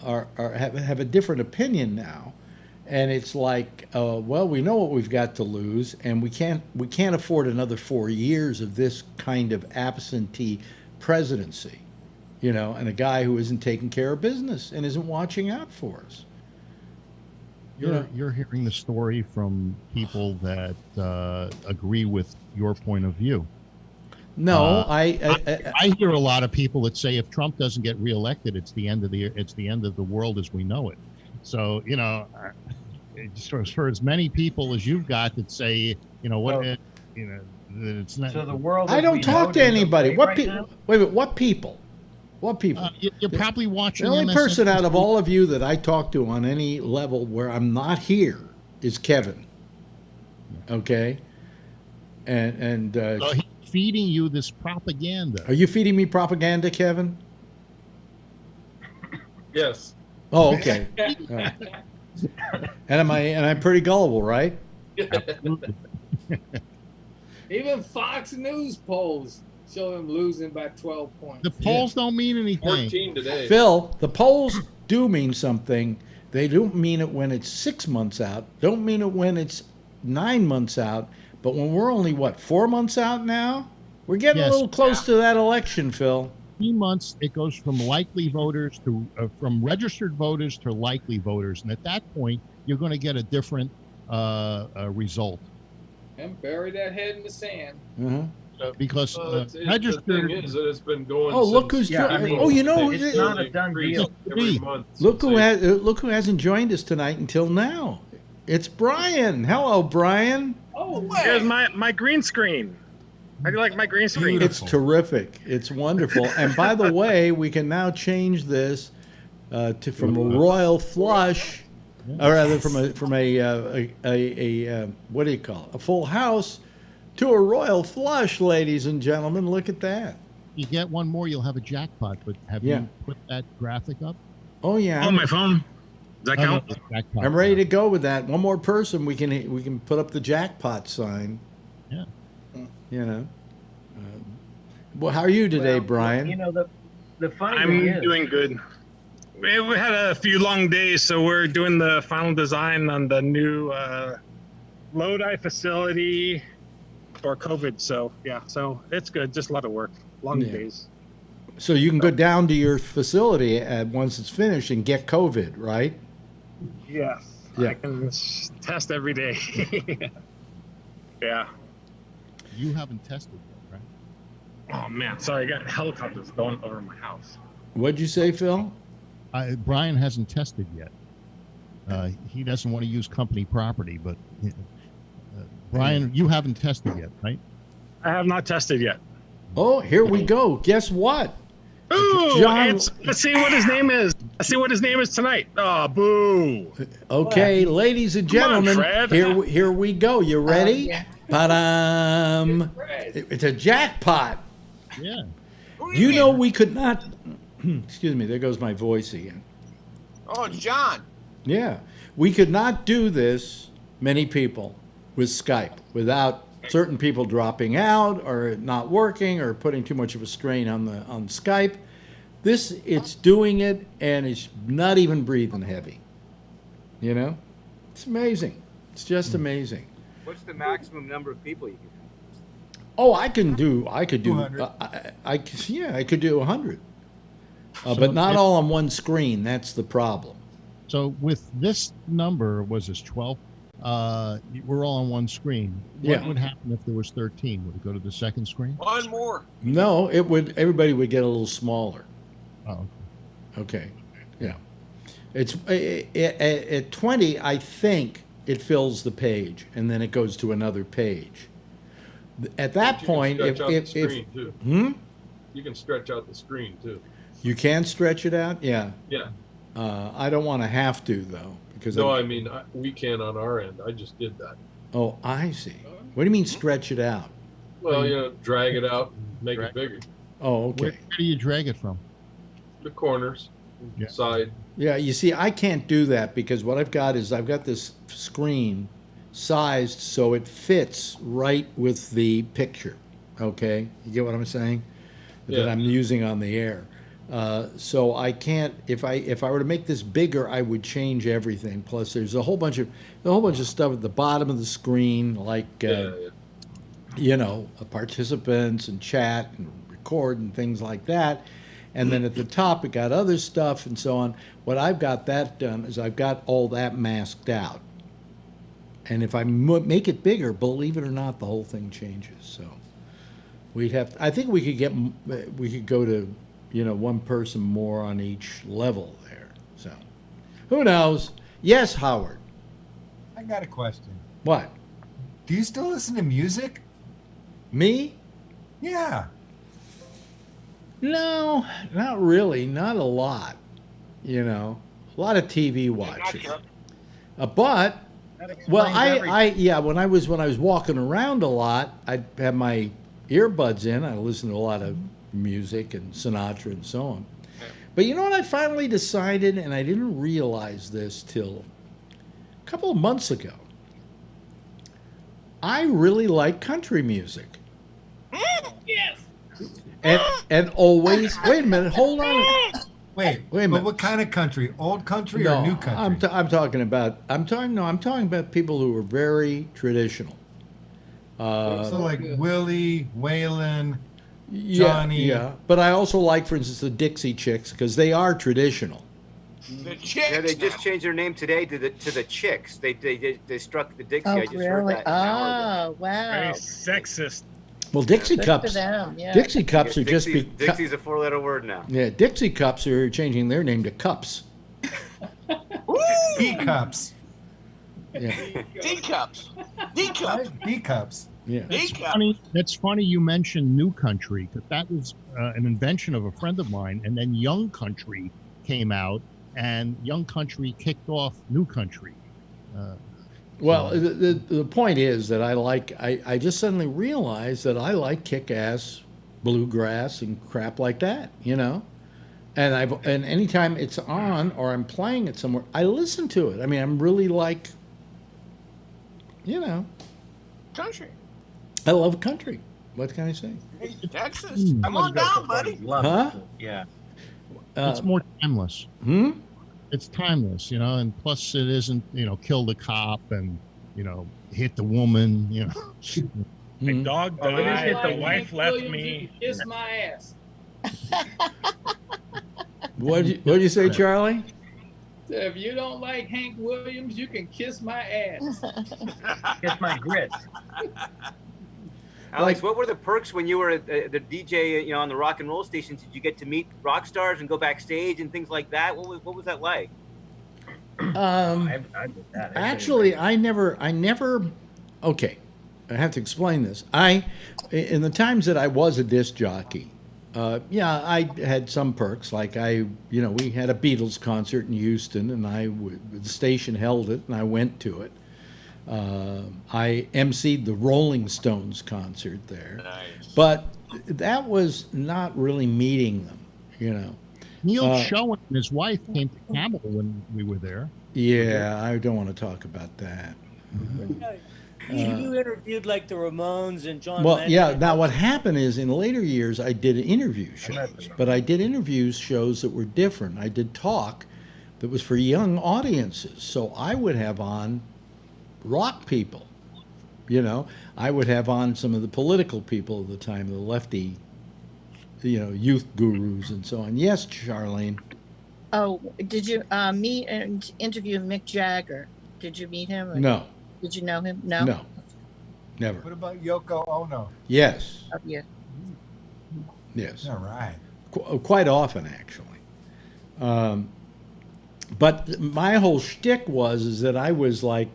have a different opinion now, and it's like, well, we know what we've got to lose, and we can't afford another 4 years of this kind of absentee presidency, you know, and a guy who isn't taking care of business and isn't watching out for us. You're hearing the story from people that agree with your point of view. No, I hear a lot of people that say if Trump doesn't get reelected, it's the end of the world as we know it. So for as many people as you've got that say, that it's not. So the world. I don't talk to anybody. What people? Wait a minute. What people? What people? You're probably watching. The only person out of all of you that I talk to on any level where I'm not here is Kevin. Okay, and so he's feeding you this propaganda. Are you feeding me propaganda, Kevin? Yes. Oh, okay. Right. And I'm pretty gullible, right? Even Fox News polls show him losing by 12 points. The polls don't mean anything. 14 today. Phil, the polls do mean something. They don't mean it when it's 6 months out. Don't mean it when it's 9 months out. But when we're only, 4 months out now? We're getting a little close to that election, Phil. 3 months, it goes from likely voters to from registered voters to likely voters, and at that point, you're going to get a different result. And bury that head in the sand. Because registered. The thing is that it's been going. Oh, look who's joined! Oh, you know, it's not a done deal. Look who hasn't joined us tonight until now. It's Brian. Hello, Brian. Oh, here's my green screen. How do you like my green screen? It's terrific. It's wonderful. And by the way, we can now change this from a royal flush, or rather from a what do you call it? A full house to a royal flush, ladies and gentlemen. Look at that. You get one more, you'll have a jackpot. But have you put that graphic up? Oh yeah. On my phone. Does that count? I'm ready to go with that. One more person, we can put up the jackpot sign. Yeah. You know. Well, how are you today, Brian? The funny thing is, I'm doing good. We had a few long days, so we're doing the final design on the new Lodi facility for COVID. So so it's good. Just a lot of work, long days. So you can go down to your facility once it's finished and get COVID, right? Yes. Yeah. I can test every day. Yeah. You haven't tested yet, right? Oh man, sorry, I got helicopters going over my house. What'd you say, Phil? Brian hasn't tested yet. He doesn't want to use company property, but Brian, you haven't tested yet, right? I have not tested yet. Oh, here we go. Guess what? Ooh, John, let's see what his name is. Let's see what his name is tonight. Oh, boo. Okay, ladies and gentlemen, here we go. You ready? Ba-dum. It's a jackpot. Yeah. You know we could not. Excuse me. There goes my voice again. Oh, John. Yeah, we could not do this, many people, with Skype without certain people dropping out or not working or putting too much of a strain on Skype. It's doing it, and it's not even breathing heavy. You know, it's amazing. It's just amazing. What's the maximum number of people you can have? Oh, I could do. I could do 100. But not all on one screen. That's the problem. So with this number, was this 12? We're all on one screen. What would happen if there was 13? Would it go to the second screen? One more. No, it would. Everybody would get a little smaller. Oh. Okay. Yeah. It's at 20. I think it fills the page, and then it goes to another page. At that point, you can stretch out the screen too. You can stretch it out. Yeah. Yeah. I don't want to have to though, because we can on our end. I just did that. Oh, I see. What do you mean stretch it out? Well, drag it out, and make it bigger. Oh, okay. Where do you drag it from? The corners, side. Yeah, you see, I can't do that because what I've got this screen sized so it fits right with the picture. Okay, you get what I'm saying? that Yeah. I'm using on the air. So I can't. If I were to make this bigger, I would change everything. Plus, there's a whole bunch of stuff at the bottom of the screen, like participants and chat and record and things like that. And then at the top, it got other stuff and so on. What I've got that done is I've got all that masked out. And if I make it bigger, believe it or not, the whole thing changes. So we'd have. I think we could go to, one person more on each level there. So who knows? Yes, Howard. I got a question. What? Do you still listen to music? Me? Yeah. No, not really. Not a lot. A lot of TV watching. But well, when I was walking around a lot, I'd have my earbuds in. I listened to a lot of music and Sinatra and so on. But you know what I finally decided, and I didn't realize this till a couple of months ago. I really like country music. Yes. And always, wait a minute, hold on. Wait a minute. But what kind of country? Old country or new country? I'm talking about people who are very traditional. So like Willie, Waylon, Johnny. Yeah. But I also like, for instance, the Dixie Chicks because they are traditional. The Chicks. Yeah, they just changed their name today to the Chicks. They struck the Dixie. Oh, I just heard really? that. an hour ago. Oh, wow. Very sexist. Well, Dixie Good Cups. for them, yeah. Dixie Cups are just Dixie's a four-letter word now. Yeah, Dixie Cups are changing their name to Cups. D cups. Yeah. D cups. D cups. D cups. Yeah. That's funny you mentioned New Country, because that was an invention of a friend of mine, and then Young Country came out, and Young Country kicked off New Country. Well, the point is that I just suddenly realized that I like kick-ass bluegrass and crap like that, And anytime it's on or I'm playing it somewhere, I listen to it. I mean, I'm really like, Country. I love country. What can I say? Hey, Texas. Come on down, buddy. Huh? Yeah. It's more timeless. It's timeless, and plus it isn't, kill the cop and, hit the woman, My dog died. The wife left me. Kiss my ass. What'd you say, Charlie? So if you don't like Hank Williams, you can kiss my ass. Kiss my grits. Alex, what were the perks when you were the DJ, on the rock and roll stations? Did you get to meet rock stars and go backstage and things like that? What was that like? I did that. Actually, I never. Okay, I have to explain this. In the times that I was a disc jockey, I had some perks. Like we had a Beatles concert in Houston, and the station held it, and I went to it. I emceed the Rolling Stones concert there. Nice. But that was not really meeting them, Neil Schoen and his wife came to Ramble when we were there. Yeah, I don't want to talk about that. You interviewed like the Ramones and John Well, Lennon. yeah. Now, what happened is in later years, I did interview shows, but I did shows that were different. I did talk that was for young audiences. So I would have on rock people, I would have on some of the political people of the time, the lefty, youth gurus and so on. Yes, Charlene. Oh, did you meet and interview Mick Jagger? Did you meet him? No. Did you know him? No. No. Never. What about Yoko Ono? Yes. Oh, yeah. Yes. All right. Quite often, actually. But my whole shtick is that I was like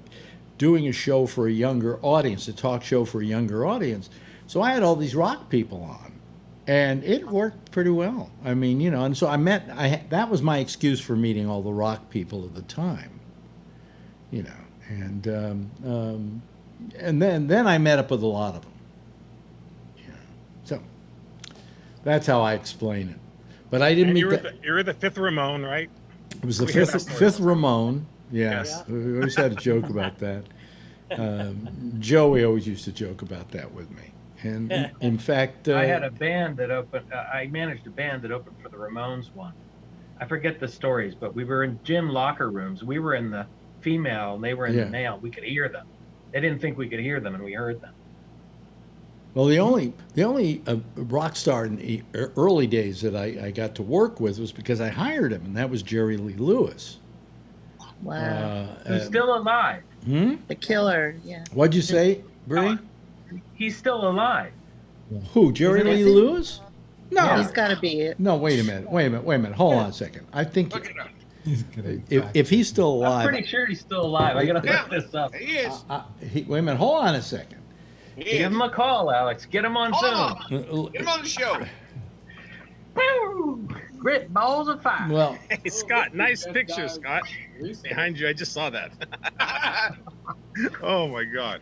doing a show for a younger audience, a talk show for a younger audience. So I had all these rock people on, and it worked pretty well. I mean, and so that was my excuse for meeting all the rock people of the time, and then I met up with a lot of them. So that's how I explain it. But I didn't meet You're the fifth Ramone, right? It was the fifth Ramone. Yes, we always had a joke about that. Joey always used to joke about that with me. And in fact, I had a band that opened. I managed a band that opened for the Ramones once. I forget the stories, but we were in gym locker rooms. We were in the female, and they were in the male. We could hear them. They didn't think we could hear them, and we heard them. well, the only rock star in the early days that I got to work with was because I hired him, and that was Jerry Lee Lewis. Wow. He's still alive. The killer, yeah. What'd you say, Bree? He's still alive. Who? Jerry Lee Lewis? No. He's got to be it. No, wait a minute. Hold on a second. I think if he's still alive. I'm pretty sure he's still alive. I gotta look this up. He is. Wait a minute. Hold on a second. Give him a call, Alex. Get him on Zoom. Get him on the show. Woo! Grit balls of fire. Well, Hey, Scott, nice picture, Scott. Behind you, I just saw that. Oh my God.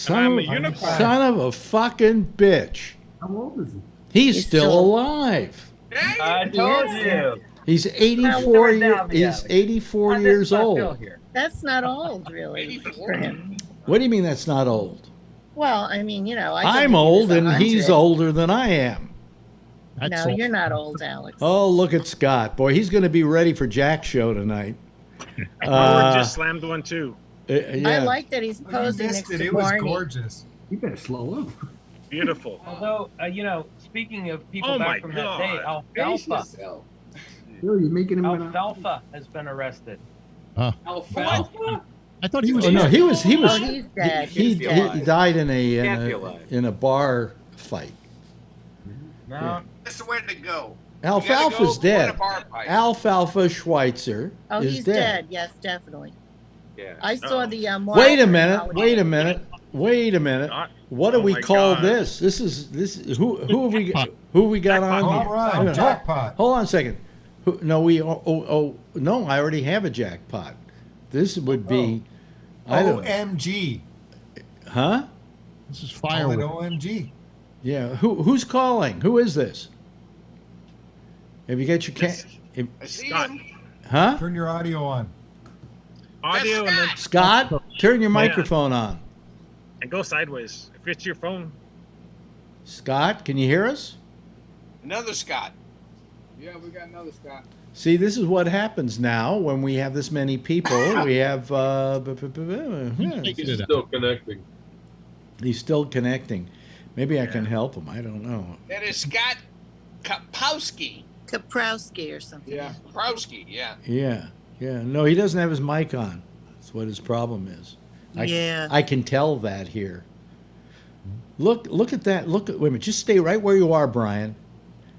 I'm a unicorn. Son of a fucking bitch. How old is he? He's still alive. I told you. He's 84 He's 84 years old. That's not old, really, for him. What do you mean that's not old? Well, I mean, you know, I'm old and he's older than I am. No, you're not old, Alex. Oh, look at Scott. Boy, he's going to be ready for Jack's show tonight. Howard just slammed one too. I like that he's posing next to It was Barney. gorgeous. You better slow up. Beautiful. Although, you know, speaking of people Oh my back from that day, Pace Alfalfa. Bill, you're making him Alfalfa has been arrested. Alfalfa? I thought he was. Oh, no, he was. Oh, he's dead. He died in Can't be alive. a bar fight. No. Yeah. That's the way to go. Alfalfa's dead. Go bar fight. Alfalfa Schweitzer Oh, is he's dead. dead. Yes, definitely. Yeah. I saw the Wait a minute. Wait a minute. Wait a minute. What do Oh we my call God. this? This is who have we got on All here? right, Wait a minute. jackpot. Hold on a second. No, no, I already have a jackpot. This would be I don't OMG. Huh? This is Call it fireworks. OMG. Yeah. Who's calling? Who is this? Have you got your I see Scott. him. Huh? Turn your audio on. Audio and then Scott, turn your microphone on. and go sideways. If it's your phone. Scott, can you hear us? Another Scott. Yeah, we got another Scott. See, this is what happens now when we have this many people. We have. He's still connecting. He's still connecting. Maybe I can help him. I don't know. That is Scott Kapowski. Kaprowski or something. Yeah. Kapowski, yeah. Yeah, yeah. No, he doesn't have his mic on. That's what his problem is. Yeah. I can tell that here. Look at that. Wait a minute. Just stay right where you are, Brian.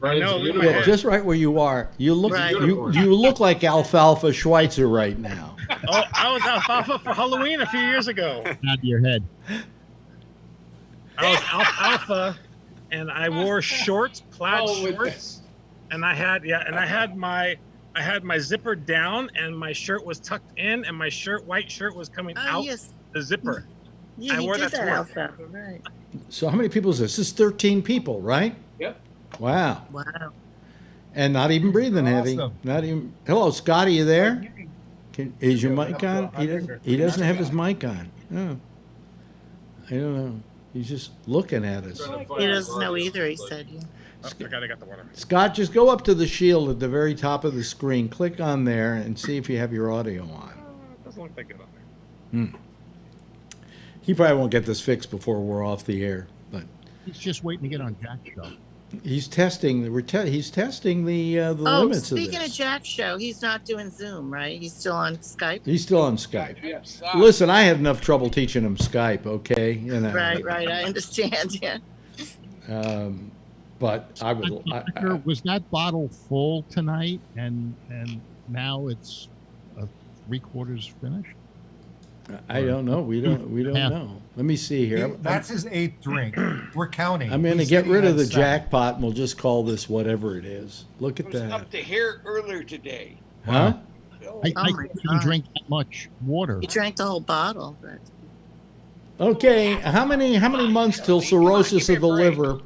Yeah, just right where you are. You look. Right. You look like Alfalfa Schweitzer right now. Oh, I was alfalfa for Halloween a few years ago. Out of your head. I was alfalfa, and I wore shorts, plaid shorts, and I had my zipper down, and my shirt was tucked in, and my white shirt was coming out the zipper. Yeah, I he wore did that to that, work. Alfalfa, right. So how many people is this? This is 13 people, right? Yep. Wow. Wow. And not even breathing heavy. Awesome. Not even. Hello, Scott. Are you there? Is your mic on? He doesn't have his mic on. Oh. I don't know. He's just looking at us. He doesn't know either, he said. Yeah. Oh, I got the water. Scott, just go up to the shield at the very top of the screen. Click on there and see if you have your audio on. Doesn't look that good on there. He probably won't get this fixed before we're off the air, but He's just waiting to get on Jack's show. he's testing. He's testing the Oh, limits of speaking this. of Jack's show, he's not doing Zoom, right? He's still on Skype. He's still on Skype. Yes. Listen, I had enough trouble teaching him Skype. Okay, you know. Right, I understand. Yeah. But I would. Was that bottle full tonight, and now it's 3/4 finished? I don't know. We don't know. Let me see here. That's his 8th drink. We're counting. I'm going to He's get sitting rid of at the 7. jackpot, and we'll just call this whatever it is. Look at It was that. up to here earlier today. Huh? I my couldn't God. drink that much water. He drank the whole bottle. But... Okay. How many months till cirrhosis of the liver?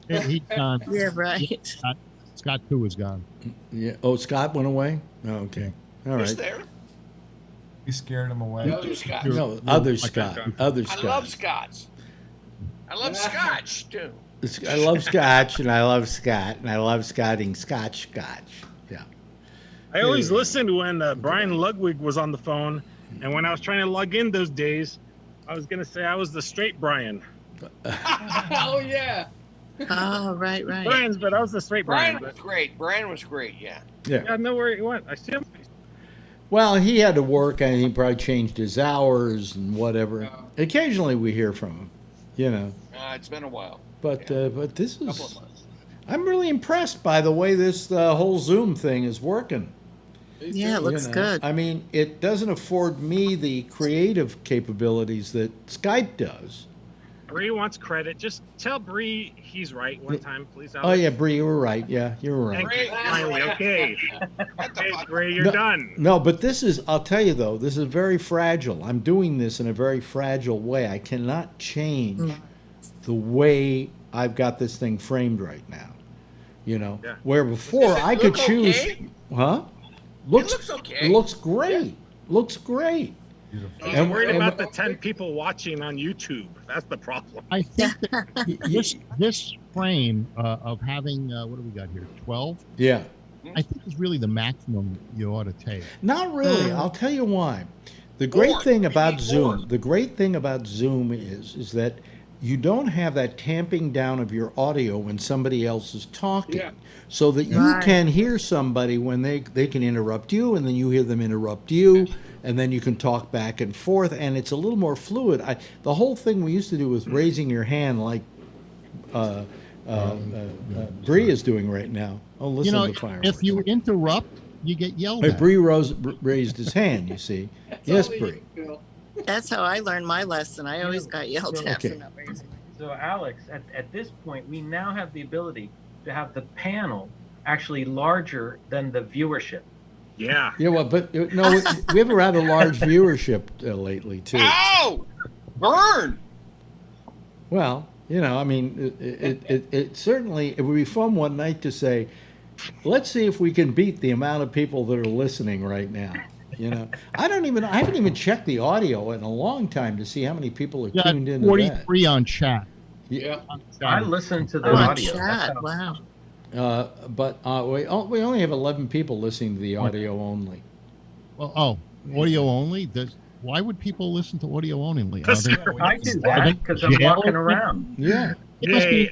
He's gone. Yeah, right. Scott too is gone. Yeah. Oh, Scott went away. Oh, okay. All Who's right. there? You scared him away. Other Scott. No, other Scott. Other I love Scott. Scots. I love scotch too. I love scotch, and I love Scott, and I love scotting scotch. Yeah. I always listened when Brian Ludwig was on the phone, and when I was trying to log in those days, I was gonna say I was the straight Brian. Oh yeah. Oh, right. Brian's, but I was the straight Brian. Brian was great. Brian was great. Yeah. Yeah. I know where he went. I see him. Well, he had to work, and he probably changed his hours and whatever. Occasionally, we hear from him, you know. It's been a while. But this Couple is. of months. I'm really impressed by the way this whole Zoom thing is working. Yeah, it looks good. I mean, it doesn't afford me the creative capabilities that Skype does. Bree wants credit. Just tell Bree he's right one time, please. Alex. Oh yeah, Bree, you were right. Yeah, you were right. Thank you. Finally, okay. Okay, Bree, you're done. No, but this is, I'll tell you though, this is very fragile. I'm doing this in a very fragile way. I cannot change the way I've got this thing framed right now. You know, where before I could choose. Huh? Looks okay. It looks great. Looks great. I'm worried about the 10 people watching on YouTube. That's the problem. I think that this frame of having, what do we got here, 12? Yeah. I think is really the maximum you ought to take. Not really. I'll tell you why. The great thing about Zoom, is that you don't have that tamping down of your audio when somebody else is talking. Yeah. So that you can hear somebody when they can interrupt you, and then you hear them interrupt you, and then you can talk back and forth, and it's a little more fluid. The whole thing we used to do was raising your hand like Bree is doing right now. Oh, listen to the fireworks. If you interrupt, you get yelled at. Bree raised his hand, you see. Yes, Bree. That's how I learned my lesson. I always got yelled at for not raising. So Alex, at this point, we now have the ability to have the panel actually larger than the viewership. Yeah. Yeah, well, but no, we have a rather large viewership lately too. Ow! Burn! Well, you know, I mean, it certainly, it would be fun one night to say, let's see if we can beat the amount of people that are listening right now. You know, I haven't even checked the audio in a long time to see how many people are tuned in. 43 on chat. Yeah. I listened to the audio. Chat. Wow. But we only have 11 people listening to the audio only. Well, audio only? Why would people listen to audio only? I do that because I'm walking around. Yeah. Hey,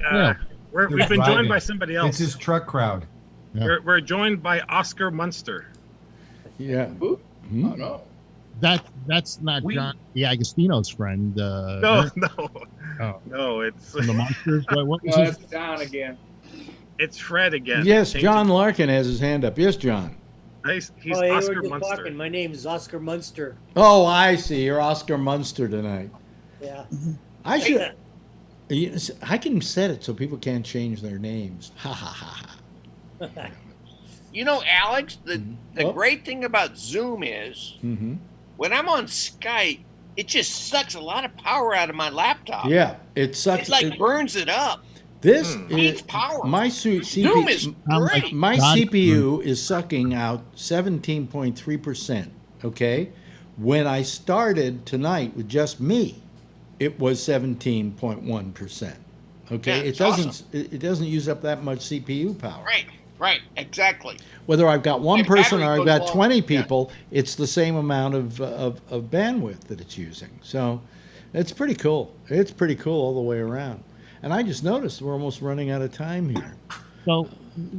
we've been joined by somebody else. It's his truck crowd. Yeah. We're joined by Oscar Munster. Yeah. Oh no. That's not John D'Agostino's friend. No, it's from the Monsters. What was It's John again. It's Fred again. Yes, John Larkin has his hand up. Yes, John. He's hey, Oscar we're Munster. talking. My name is Oscar Munster. Oh, I see. You're Oscar Munster tonight. Yeah. I should. I can set it so people can't change their names. Ha ha ha ha. You know, Alex, the great thing about Zoom is when I'm on Skype, it just sucks a lot of power out of my laptop. Yeah, it sucks. It like burns it up. This needs power. My Zoom is great. My CPU is sucking out 17.3%. Okay, when I started tonight with just me, it was 17.1%. Okay, Yeah, it doesn't use up that much CPU power. Right, exactly. Whether I've got one person or I've got goes 20 people, it's the same amount of bandwidth that it's using. So it's pretty cool. It's pretty cool all the way around. And I just noticed we're almost running out of time here. So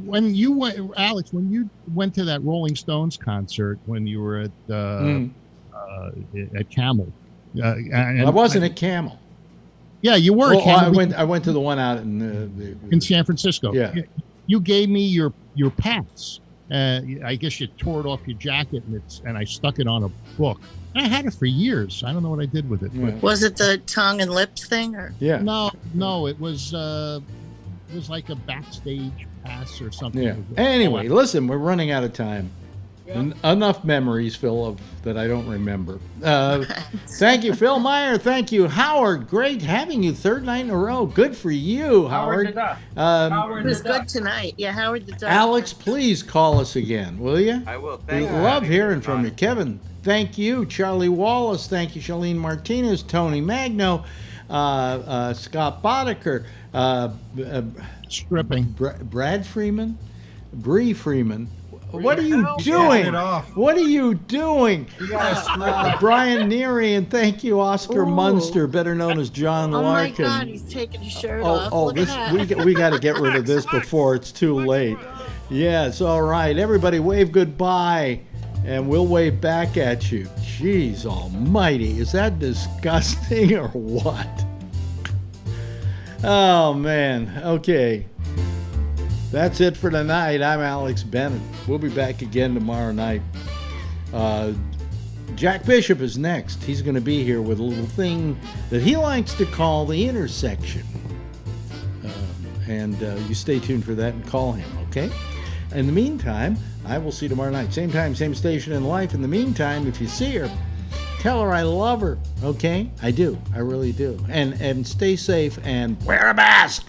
when you went, Alex, when you went to that Rolling Stones concert when you were at Camel, I wasn't at Camel. Yeah, you were. Well, at Camel. I went to the one out in San Francisco. Yeah. You gave me your pass. I guess you tore it off your jacket and I stuck it on a book. And I had it for years. I don't know what I did with it. Yeah. Was it the tongue and lips thing? Or? Yeah. No, it was like a backstage pass or something. Yeah. Anyway, listen, we're running out of time. Yeah. Enough memories, Phil, that I don't remember. Thank you, Phil Meyer. Thank you, Howard. Great having you third night in a row. Good for you, Howard. It was good tonight. Yeah, Howard the Duck. Alex, please call us again, will you? I will. We love hearing from you. Kevin, thank you. Charlie Wallace, thank you. Charlene Martinez, Tony Magno. Scott Boddicker, Stripping. Brad Freeman, Bree Freeman. What are you Get doing? it off. What are you doing? You gotta strip it. Brian Neary, and thank you, Oscar Ooh. Munster, better known as John Oh my Larkin. God, he's taking his shirt off. Look this at that. we got to get rid of this before it's too late. Yes, all right. Everybody wave goodbye, and we'll wave back at you. Jeez almighty, is that disgusting or what? Oh, man. Okay. That's it for tonight. I'm Alex Bennett. We'll be back again tomorrow night. Jack Bishop is next. He's going to be here with a little thing that he likes to call the intersection. And you stay tuned for that and call him, okay? In the meantime, I will see you tomorrow night. Same time, same station in life. In the meantime, if you see her, tell her I love her, okay? I do. I really do. And stay safe and wear a mask.